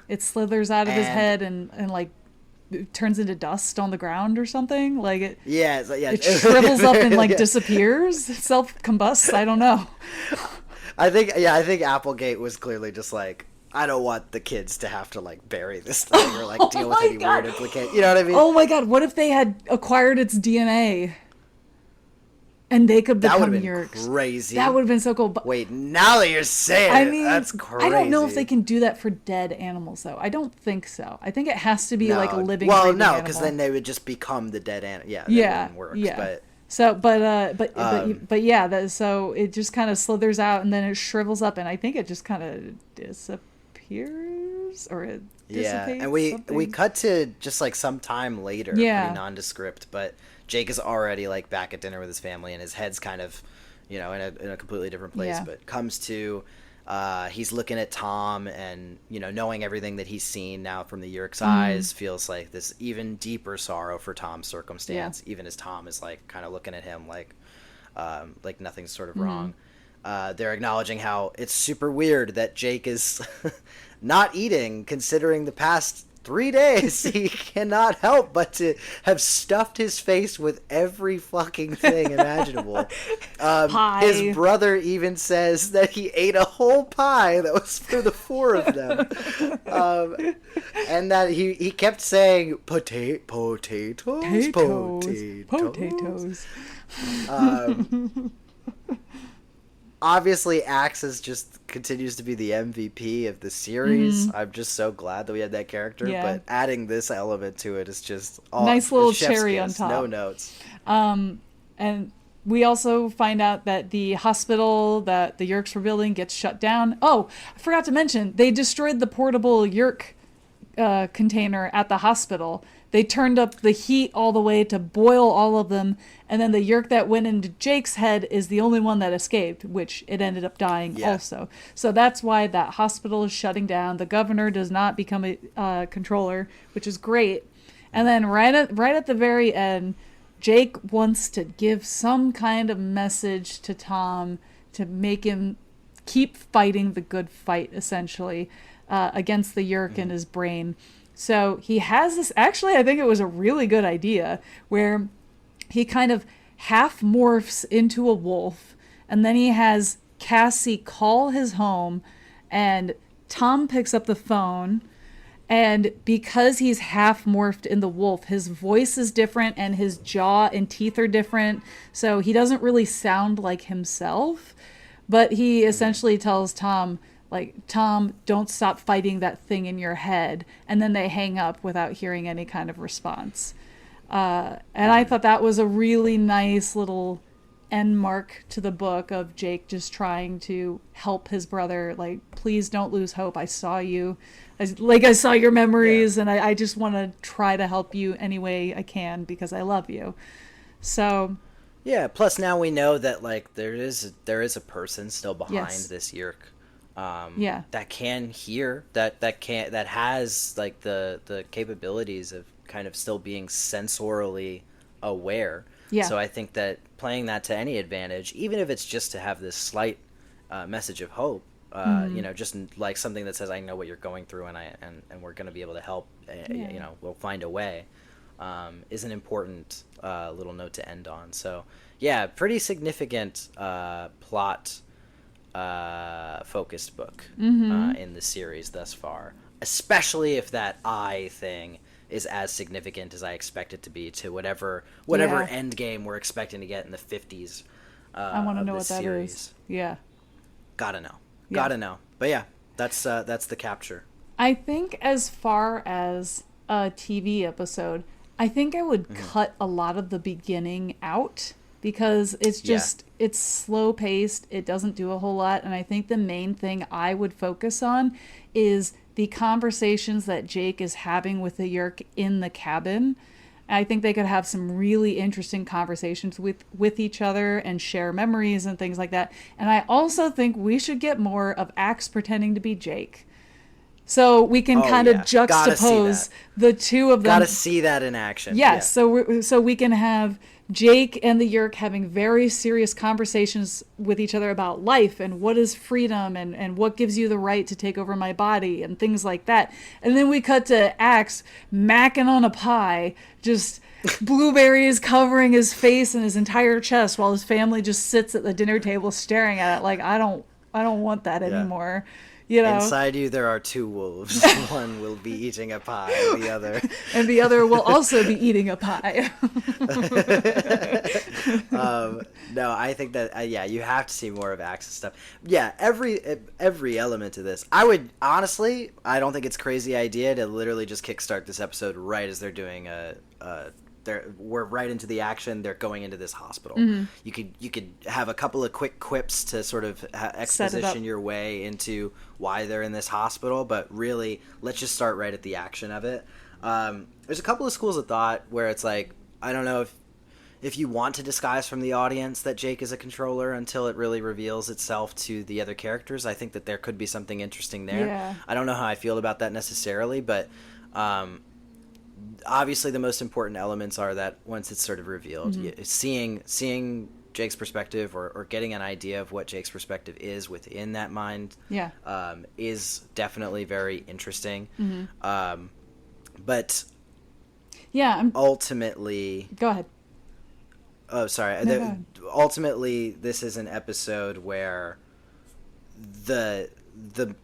It slithers out of his head and like it turns into dust on the ground or something. Like it it shrivels up and like disappears, self-combusts. I don't know. I think Applegate was clearly just like, I don't want the kids to have to like bury this thing or like deal with any weird implications. You know what I mean? Oh my god, what if they had acquired its DNA? And they could become Yeerks. Crazy. That would have been so cool. But wait, now that you're saying that's crazy. I don't know if they can do that for dead animals, though. I don't think so. I think it has to be like a living. Well, no, animal. Because then they would just become the dead animal. Yeah, that wouldn't work. Yeah. But so, so it just kind of slithers out and then it shrivels up, and I think it just kind of disappears or it dissipates. Yeah, and we cut to just like some time later, pretty nondescript, but Jake is already like back at dinner with his family, and his head's kind of, in a completely different place. But comes to, he's looking at Tom, and knowing everything that he's seen now from the Yeerk's eyes, feels like this even deeper sorrow for Tom's circumstance. Even as Tom is like kind of looking at him like nothing's sort of wrong. They're acknowledging how it's super weird that Jake is not eating, considering the past 3 days he cannot help but to have stuffed his face with every fucking thing imaginable. His brother even says that he ate a whole pie that was for the 4 of them. And that he kept saying potatoes. Obviously, Axe just continues to be the MVP of the series. I'm just so glad that we had that character. Yeah. But adding this element to it is just nice little chef's cherry kiss, on top. No notes. And we also find out that the hospital that the Yeerks were building gets shut down. Oh, I forgot to mention, they destroyed the portable Yeerk container at the hospital. They turned up the heat all the way to boil all of them, and then the Yeerk that went into Jake's head is the only one that escaped, which it ended up dying also. So that's why that hospital is shutting down. The governor does not become a controller, which is great. And then right at the very end, Jake wants to give some kind of message to Tom to make him keep fighting the good fight, essentially, against the Yeerk in his brain. So he has this, actually I think it was a really good idea, where he kind of half morphs into a wolf, and then he has Cassie call his home and Tom picks up the phone, and because he's half morphed in the wolf, his voice is different and his jaw and teeth are different. So he doesn't really sound like himself. But he essentially tells Tom, like, Tom, don't stop fighting that thing in your head. And then they hang up without hearing any kind of response. And I thought that was a really nice little end mark to the book of Jake just trying to help his brother. Like, please don't lose hope. I saw you. I saw your memories, and I just want to try to help you any way I can because I love you. So... yeah, plus now we know that, like, there is a person still behind this Yeerk. That can hear, that has, like, the capabilities of kind of still being sensorially aware. Yeah. So I think that playing that to any advantage, even if it's just to have this slight message of hope, you know, just like something that says, I know what you're going through, and we're going to be able to help, you know, we'll find a way, is an important little note to end on. So, yeah, pretty significant plot focused book in the series thus far, especially if that eye thing is as significant as I expect it to be to whatever end game we're expecting to get in the 50s. I want to know what that is. Yeah. Gotta know. But yeah, that's the capture. I think as far as a TV episode, I think I would cut a lot of the beginning out because it's just, it's slow paced. It doesn't do a whole lot. And I think the main thing I would focus on is the conversations that Jake is having with the Yeerk in the cabin. I think they could have some really interesting conversations with each other and share memories and things like that. And I also think we should get more of Axe pretending to be Jake. So we can kind of juxtapose the two of them. Gotta see that in action. Yes, so we can have Jake and the Yeerk having very serious conversations with each other about life and what is freedom and what gives you the right to take over my body and things like that. And then we cut to Axe macking on a pie, just blueberries covering his face and his entire chest while his family just sits at the dinner table staring at it like, I don't want that anymore. You know? Inside you there are two wolves. One will be eating a pie, the other. And the other will also be eating a pie. No, I think that, you have to see more of Axe's stuff. Yeah, every element of this. I would, honestly, I don't think it's a crazy idea to literally just kickstart this episode right as they're doing we're right into the action. They're going into this hospital. You could have a couple of quick quips to sort of exposition your way into why they're in this hospital, but really, let's just start right at the action of it. There's a couple of schools of thought where it's like, I don't know if you want to disguise from the audience that Jake is a controller until it really reveals itself to the other characters. I think that there could be something interesting there. Yeah. I don't know how I feel about that necessarily, but obviously the most important elements are that once it's sort of revealed, seeing Jake's perspective or getting an idea of what Jake's perspective is within that mind is definitely very interesting. But ultimately... Go ahead. Oh, sorry. No, ultimately, this is an episode where the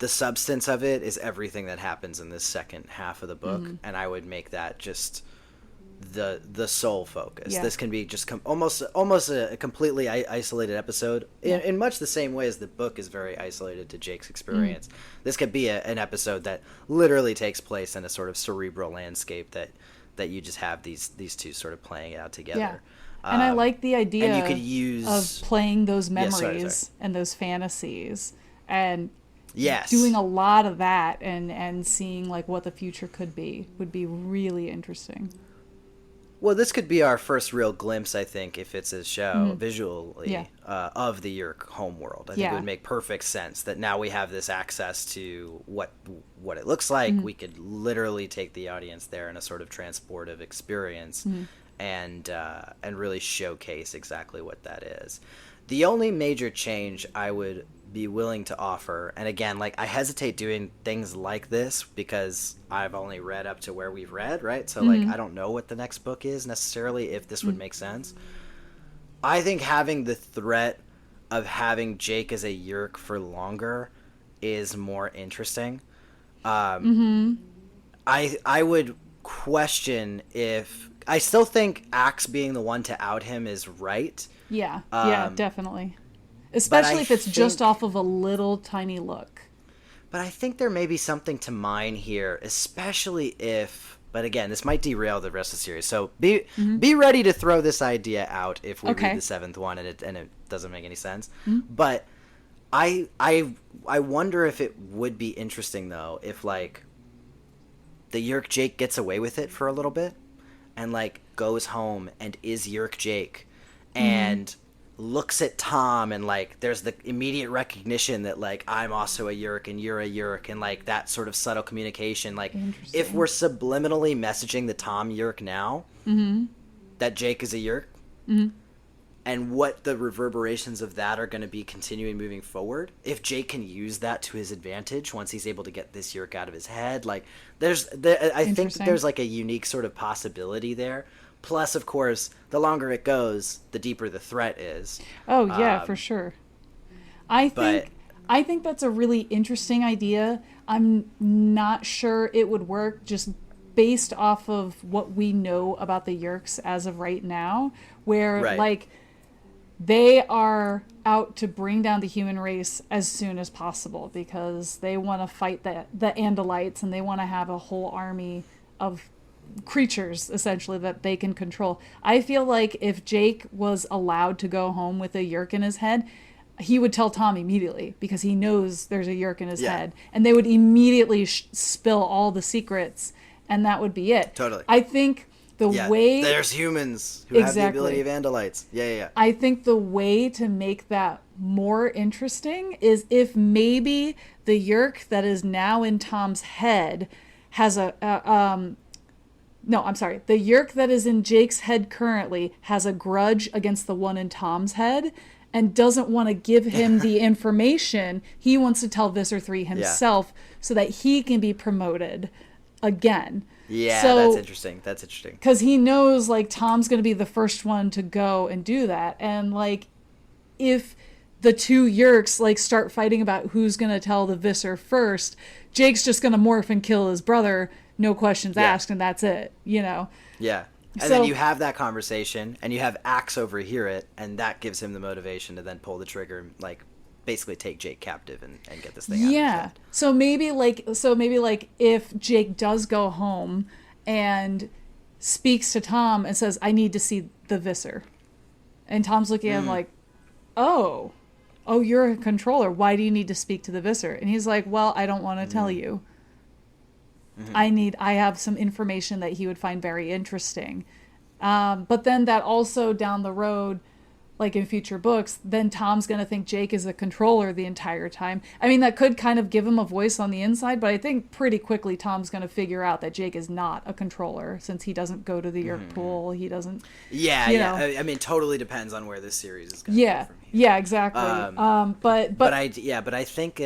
substance of it is everything that happens in this second half of the book, and I would make that just the sole focus. This can be just almost a completely isolated episode in much the same way as the book is very isolated to Jake's experience. This could be an episode that literally takes place in a sort of cerebral landscape that you just have these two sort of playing out together. And I like the idea and you could use... of playing those memories and those fantasies and doing a lot of that and seeing like what the future could be would be really interesting. Well, this could be our first real glimpse, I think, if it's a show visually of the Yeerk homeworld. I think it would make perfect sense that now we have this access to what it looks like. We could literally take the audience there in a sort of transportive experience and really showcase exactly what that is. The only major change I would be willing to offer, and again, like, I hesitate doing things like this because I've only read up to where we've read, right? So like, I don't know what the next book is necessarily, if this would make sense. I think having the threat of having Jake as a Yeerk for longer is more interesting. I would question if I still think Axe being the one to out him is right. Yeah, definitely. Especially if it's just off of a little tiny look. But I think there may be something to mine here, especially if. But again, this might derail the rest of the series. So be ready to throw this idea out if we read the 7th one and it doesn't make any sense. But I wonder if it would be interesting though if like the Yeerk Jake gets away with it for a little bit and like goes home and is Yeerk Jake and looks at Tom and like there's the immediate recognition that like I'm also a Yeerk and you're a Yeerk and like that sort of subtle communication. Like if we're subliminally messaging the Tom Yeerk now that Jake is a Yeerk and what the reverberations of that are going to be continuing moving forward, if Jake can use that to his advantage once he's able to get this Yeerk out of his head, like I think there's like a unique sort of possibility there. Plus, of course, the longer it goes, the deeper the threat is. Oh yeah, for sure. I think that's a really interesting idea. I'm not sure it would work just based off of what we know about the Yeerks as of right now, where like they are out to bring down the human race as soon as possible because they want to fight the Andalites and they want to have a whole army of creatures essentially that they can control. I feel like if Jake was allowed to go home with a Yeerk in his head, he would tell Tom immediately because he knows there's a Yeerk in his head, and they would immediately spill all the secrets, and that would be it. Totally. I think the way there's humans who have the ability of Andalites. Yeah. I think the way to make that more interesting is if maybe the Yeerk that is now in Tom's head has the Yeerk that is in Jake's head currently has a grudge against the one in Tom's head and doesn't want to give him the information. He wants to tell Visser 3 himself so that he can be promoted again. Yeah, that's interesting. Because he knows, like, Tom's going to be the first one to go and do that. And, like, if the two Yeerks, like, start fighting about who's going to tell the Visser first, Jake's just going to morph and kill his brother, no questions asked, and that's it, you know? Yeah. And then you have that conversation, and you have Axe overhear it, and that gives him the motivation to then pull the trigger and, like, basically take Jake captive and get this thing out of his head. So maybe like if Jake does go home and speaks to Tom and says, I need to see the Visser. And Tom's looking at him like, oh, you're a controller. Why do you need to speak to the Visser? And he's like, well, I don't want to tell you. I have some information that he would find very interesting. But then that also down the road, like in future books, then Tom's going to think Jake is a controller the entire time. I mean, that could kind of give him a voice on the inside, but I think pretty quickly Tom's going to figure out that Jake is not a controller since he doesn't go to the Yeerk pool. He doesn't. Yeah. I mean, totally depends on where this series is going to go from here. Yeah, exactly. But I think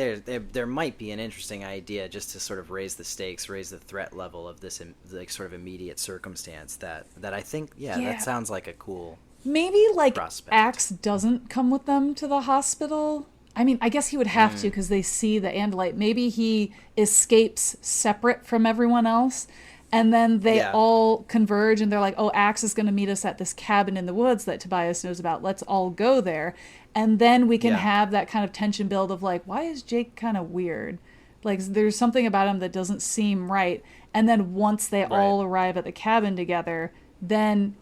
there might be an interesting idea just to sort of raise the stakes, raise the threat level of this like sort of immediate circumstance that I think that sounds like a cool. Maybe like prospect. Axe doesn't come with them to the hospital. I mean, I guess he would have to because they see the Andalite. Maybe he escapes separate from everyone else, and then they all converge and they're like, oh, Axe is going to meet us at this cabin in the woods that Tobias knows about. Let's all go there. And then we can have that kind of tension build of like, why is Jake kind of weird? Like, there's something about him that doesn't seem right. And then once they all arrive at the cabin together, then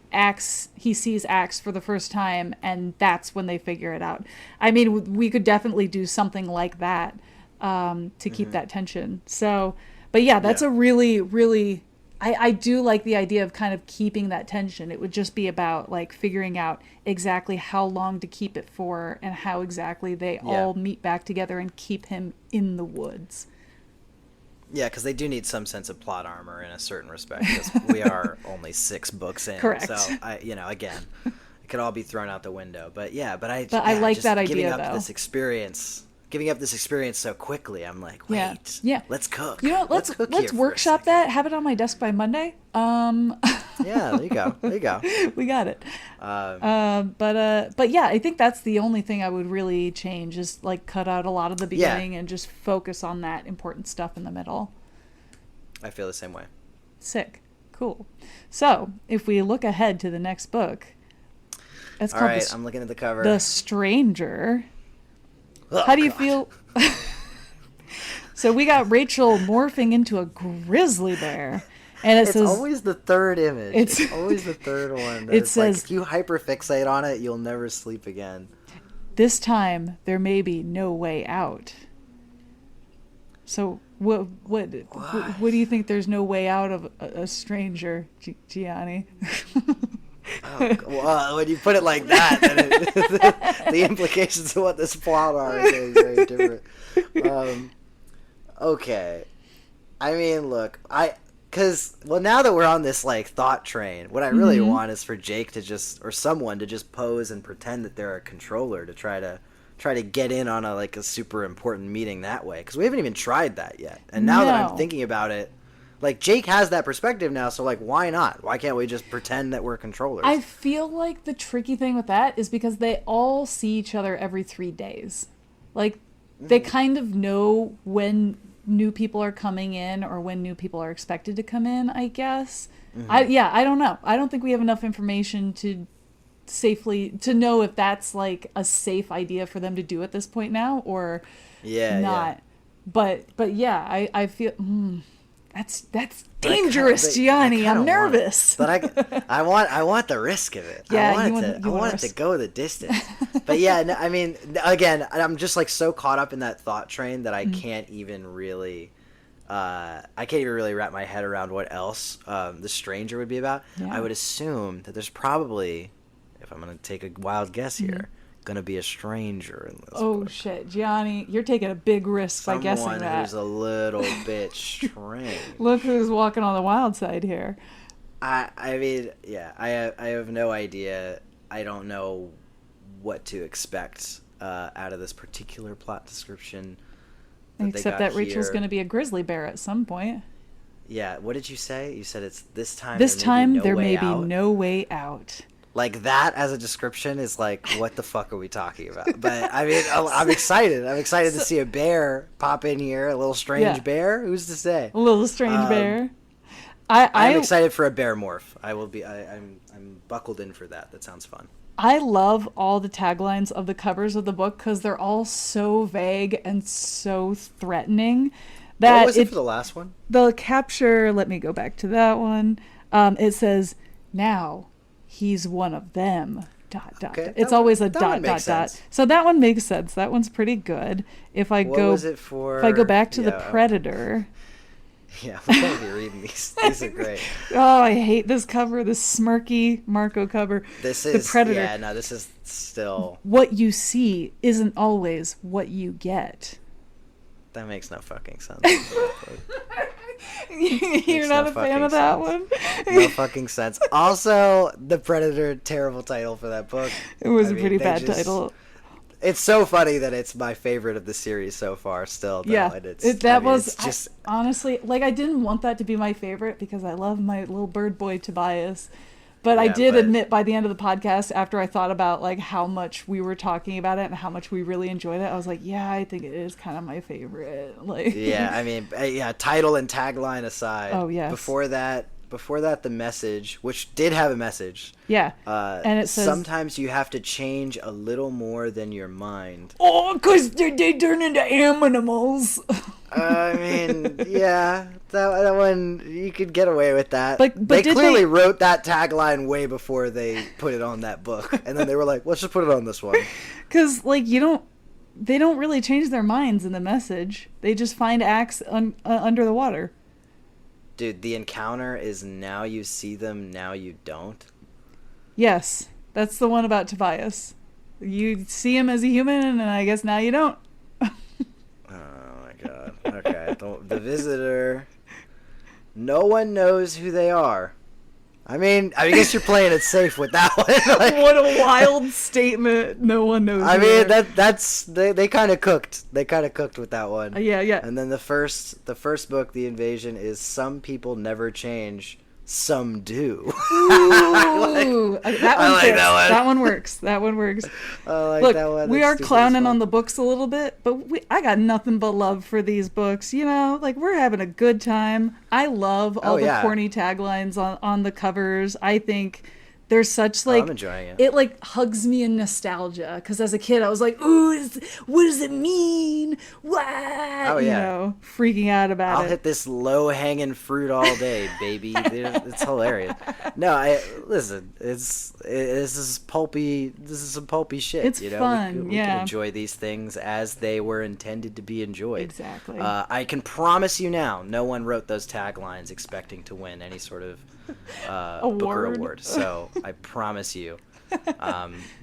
he sees Axe for the first time, and that's when they figure it out. I mean, we could definitely do something like that to keep that tension. So, but that's a really, really, I do like the idea of kind of keeping that tension. It would just be about like figuring out exactly how long to keep it for and how exactly they all meet back together and keep him in the woods. Yeah, because they do need some sense of plot armor in a certain respect. Because we are only 6 books in, correct. So again, it could all be thrown out the window. But I like that idea giving up though. Giving up this experience so quickly, I'm like, wait, let's cook. You know, let's workshop that. Have it on my desk by Monday. Yeah, there you go. There you go. We got it. But yeah, I think that's the only thing I would really change is like cut out a lot of the beginning and just focus on that important stuff in the middle. I feel the same way. Sick. Cool. So if we look ahead to the next book, it's All called right, I'm looking at the cover. The Stranger. Oh, How do you God. feel? So we got Rachel morphing into a grizzly bear. And it It's says, always the third image. It's- It's always the third one. It It's says- like, if you hyperfixate on it, you'll never sleep again. this time there may be no way out. So what do you think there's no way out of a stranger, Gianni? Oh, well, when you put it like that, then the implications of what this plot are is very different. Okay. I mean, look, now that we're on this, like, thought train, what I really want is for Jake to just, or someone to just pose and pretend that they're a controller to try to get in on a super important meeting that way. Because we haven't even tried that yet. And now that I'm No. thinking about it, like, Jake has that perspective now, so, like, why not? Why can't we just pretend that we're controllers? I feel like the tricky thing with that is because they all see each other every 3 days. Like, they kind of know when new people are coming in or when new people are expected to come in, I guess. I don't know. I don't think we have enough information to know if that's like a safe idea for them to do at this point now or not. But yeah, I feel that's dangerous, Gianni. I'm nervous. But I want the risk of it. Yeah, I you want it to go the distance. But yeah, no, I mean, again, I'm just like so caught up in that thought train that I can't even really wrap my head around what else the stranger would be about. Yeah. I would assume that there's probably, if I'm gonna take a wild guess here, gonna be a stranger in this book. Shit, Gianni, you're taking a big risk by guessing Someone that. who's a little bit strange. Look who's walking on the wild side here. I mean, yeah, I have no idea. I don't know what to expect out of this particular plot description. Except that Rachel's going to be a grizzly bear at some point. Yeah, what did you say? You said it's this time. This time there may be out. no way out. Like that as a description is like, what the fuck are we talking about? But I mean, I'm excited. I'm excited to see a bear pop in here, a little strange bear. Who's to say? A little strange bear. I'm excited for a bear morph. I will be. I'm buckled in for that. That sounds fun. I love all the taglines of the covers of the book because they're all so vague and so threatening. That What was it for the last one? The capture. Let me go back to that one. It says, "Now he's one of them." ... Okay, It's that always one- a ... that one makes sense. So that one makes sense. That one's pretty good. If I What go, was it for? if I go back to the Yeah, Predator. Yeah, we can't be reading these. These are great. Oh, I hate this cover, this smirky Marco cover. This is the Predator. Yeah, no, this is still. What you see isn't always what you get. That makes no fucking sense. You're not no a fan fucking of that sense. one? No fucking sense. Also, The Predator, terrible title for that book. It was I a mean, pretty they bad just- title. It's so funny that it's my favorite of the series so far. Still, though, Yeah, and it's just honestly, like, I didn't want that to be my favorite because I love my little bird boy Tobias. But I Yeah, did but- admit by the end of the podcast, after I thought about like how much we were talking about it and how much we really enjoyed it, I was like, yeah, I think it is kind of my favorite. Like, yeah. I mean, yeah. Title and tagline aside. Oh, yes. Before that, the message, which did have a message. yeah, and it says, sometimes you have to change a little more than your mind. "Oh, because they turn into animals." I mean, yeah, that one, you could get away with that. But they did clearly they- wrote that tagline way before they put it on that book, and then they were like, let's just put it on this one. Because, like, they don't really change their minds in the message. They just find axe under the water. Dude, the encounter is now you see them, now you don't. Yes, that's the one about Tobias. You see him as a human, and I guess now you don't. Oh my god. Okay, the visitor. No one knows who they are. I mean, I guess you're playing it safe with that one. Like, What a wild statement. No one knows. I who mean, they are. that's they kind of cooked. They kind of cooked with that one. Yeah. And then the first book, The Invasion, is some people never change, some do. Ooh, that one like fits. that one. That one works. That one works. I like Look, that one. we That's are stupid as clowning fuck. on the books a little bit, but I got nothing but love for these books. You know, like we're having a good time. I love all the yeah. corny taglines on the covers. I think there's such I'm enjoying it. It like hugs me in nostalgia because as a kid I was like, ooh, what does it mean? What? Oh, You yeah. know, freaking out about I'll it. hit this low-hanging fruit all day, baby. Dude, it's hilarious. No, listen. This is pulpy. This is some pulpy shit. It's you know? fun, We yeah. can enjoy these things as they were intended to be enjoyed. Exactly. I can promise you now, no one wrote those taglines expecting to win any sort of Booker award. So I promise you,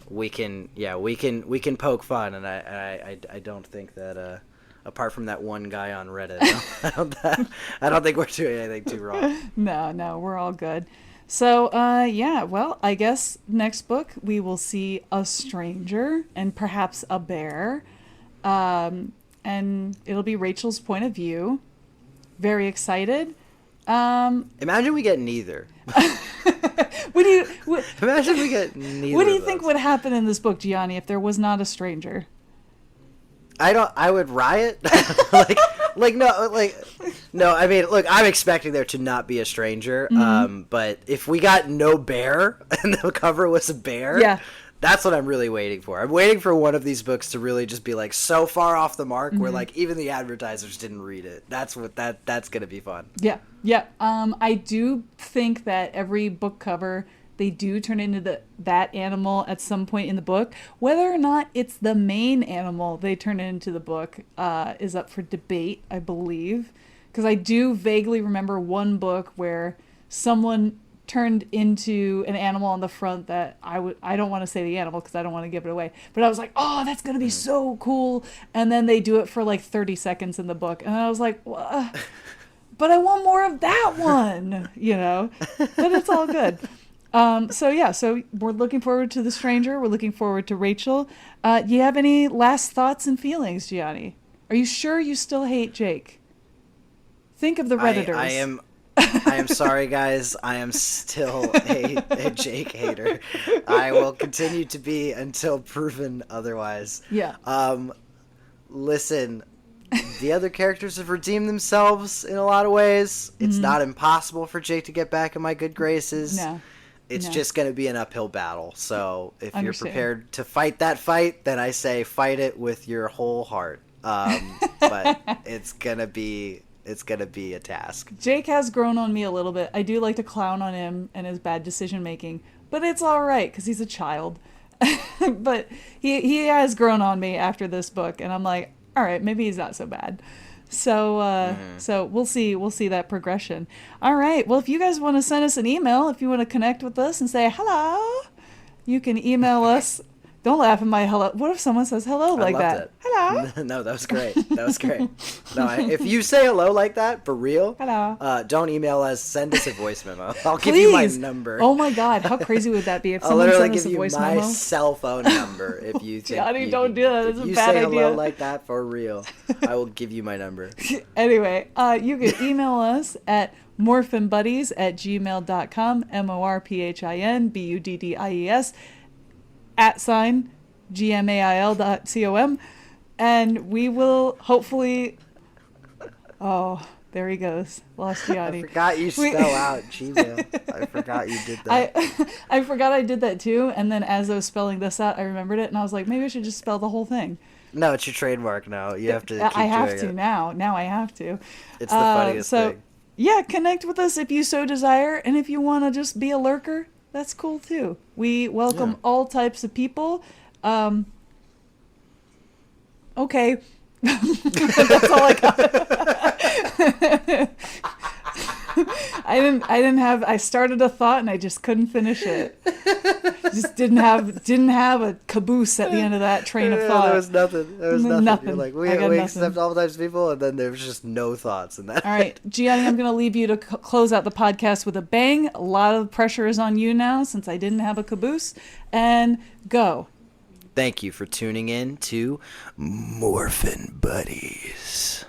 we can poke fun, and I don't think that. Apart from that one guy on Reddit, I don't think we're doing anything too wrong. No, we're all good. So, yeah, well, I guess next book we will see a stranger and perhaps a bear. And it'll be Rachel's point of view. Very excited. Imagine we get neither. Imagine we get neither. What do you of think those. would happen in this book, Gianni, if there was not a stranger? I would riot. No. I mean, look, I'm expecting there to not be a stranger. But if we got no bear and the cover was a bear, Yeah. that's what I'm really waiting for. I'm waiting for one of these books to really just be like so far off the mark where like even the advertisers didn't read it. That's gonna be fun. Yeah. I do think that every book cover they do turn into that animal at some point in the book. Whether or not it's the main animal they turn into the book is up for debate, I believe. Because I do vaguely remember one book where someone turned into an animal on the front that I don't want to say the animal because I don't want to give it away. But I was like, oh, that's going to be so cool. And then they do it for like 30 seconds in the book. And I was like, but I want more of that one, you know? But it's all good. So we're looking forward to The Stranger. We're looking forward to Rachel. Do you have any last thoughts and feelings, Gianni? Are you sure you still hate Jake? Think of the Redditors. I am sorry, guys. I am still a Jake hater. I will continue to be until proven otherwise. Yeah. Listen, the other characters have redeemed themselves in a lot of ways. It's not impossible for Jake to get back in my good graces. No. It's No. just going to be an uphill battle. So if Understand. you're prepared to fight that fight, then I say fight it with your whole heart. But it's gonna be a task. Jake has grown on me a little bit. I do like to clown on him and his bad decision making, but it's all right because he's a child. But he has grown on me after this book, and I'm like, all right, maybe he's not so bad. So so we'll see that progression. All right. Well, if you guys want to send us an email, if you want to connect with us and say hello, you can email us. Don't laugh at my hello. What if someone says hello like that? Hello. No, that was great. That was great. No, if you say hello like that for real, Hello. don't email us. Send us a voice memo. I'll give you my Please. number. Oh my God, how crazy would that be if I'll someone literally sent us give a you voice my memo? cell phone number if you think Gianni, don't do that. If It's a you bad say idea. hello like that for real, I will give you my number. Anyway, you can email us at morphinbuddies@gmail.com, morphinbuddies @gmail.com, and we will hopefully. Oh, there he goes. Lost Gianni. I forgot you spell out Gmail. I forgot you did that. I forgot I did that too, and then as I was spelling this out, I remembered it, and I was like, maybe I should just spell the whole thing. No, it's your trademark now. You have to keep I have doing to it. now. Now I have to. It's the funniest thing. Yeah, connect with us if you so desire, and if you want to just be a lurker, that's cool too. We welcome all types of people. Okay. That's all I got. I started a thought and I just couldn't finish it. Just didn't have a caboose at the end of that train of thought. There was nothing. There was nothing. Nothing. You're like, I got we nothing. accept all types of people, and then there's just no thoughts in that. All right, Gianni, I'm going to leave you to close out the podcast with a bang. A lot of pressure is on you now since I didn't have a caboose. And go. Thank you for tuning in to Morphin Buddies.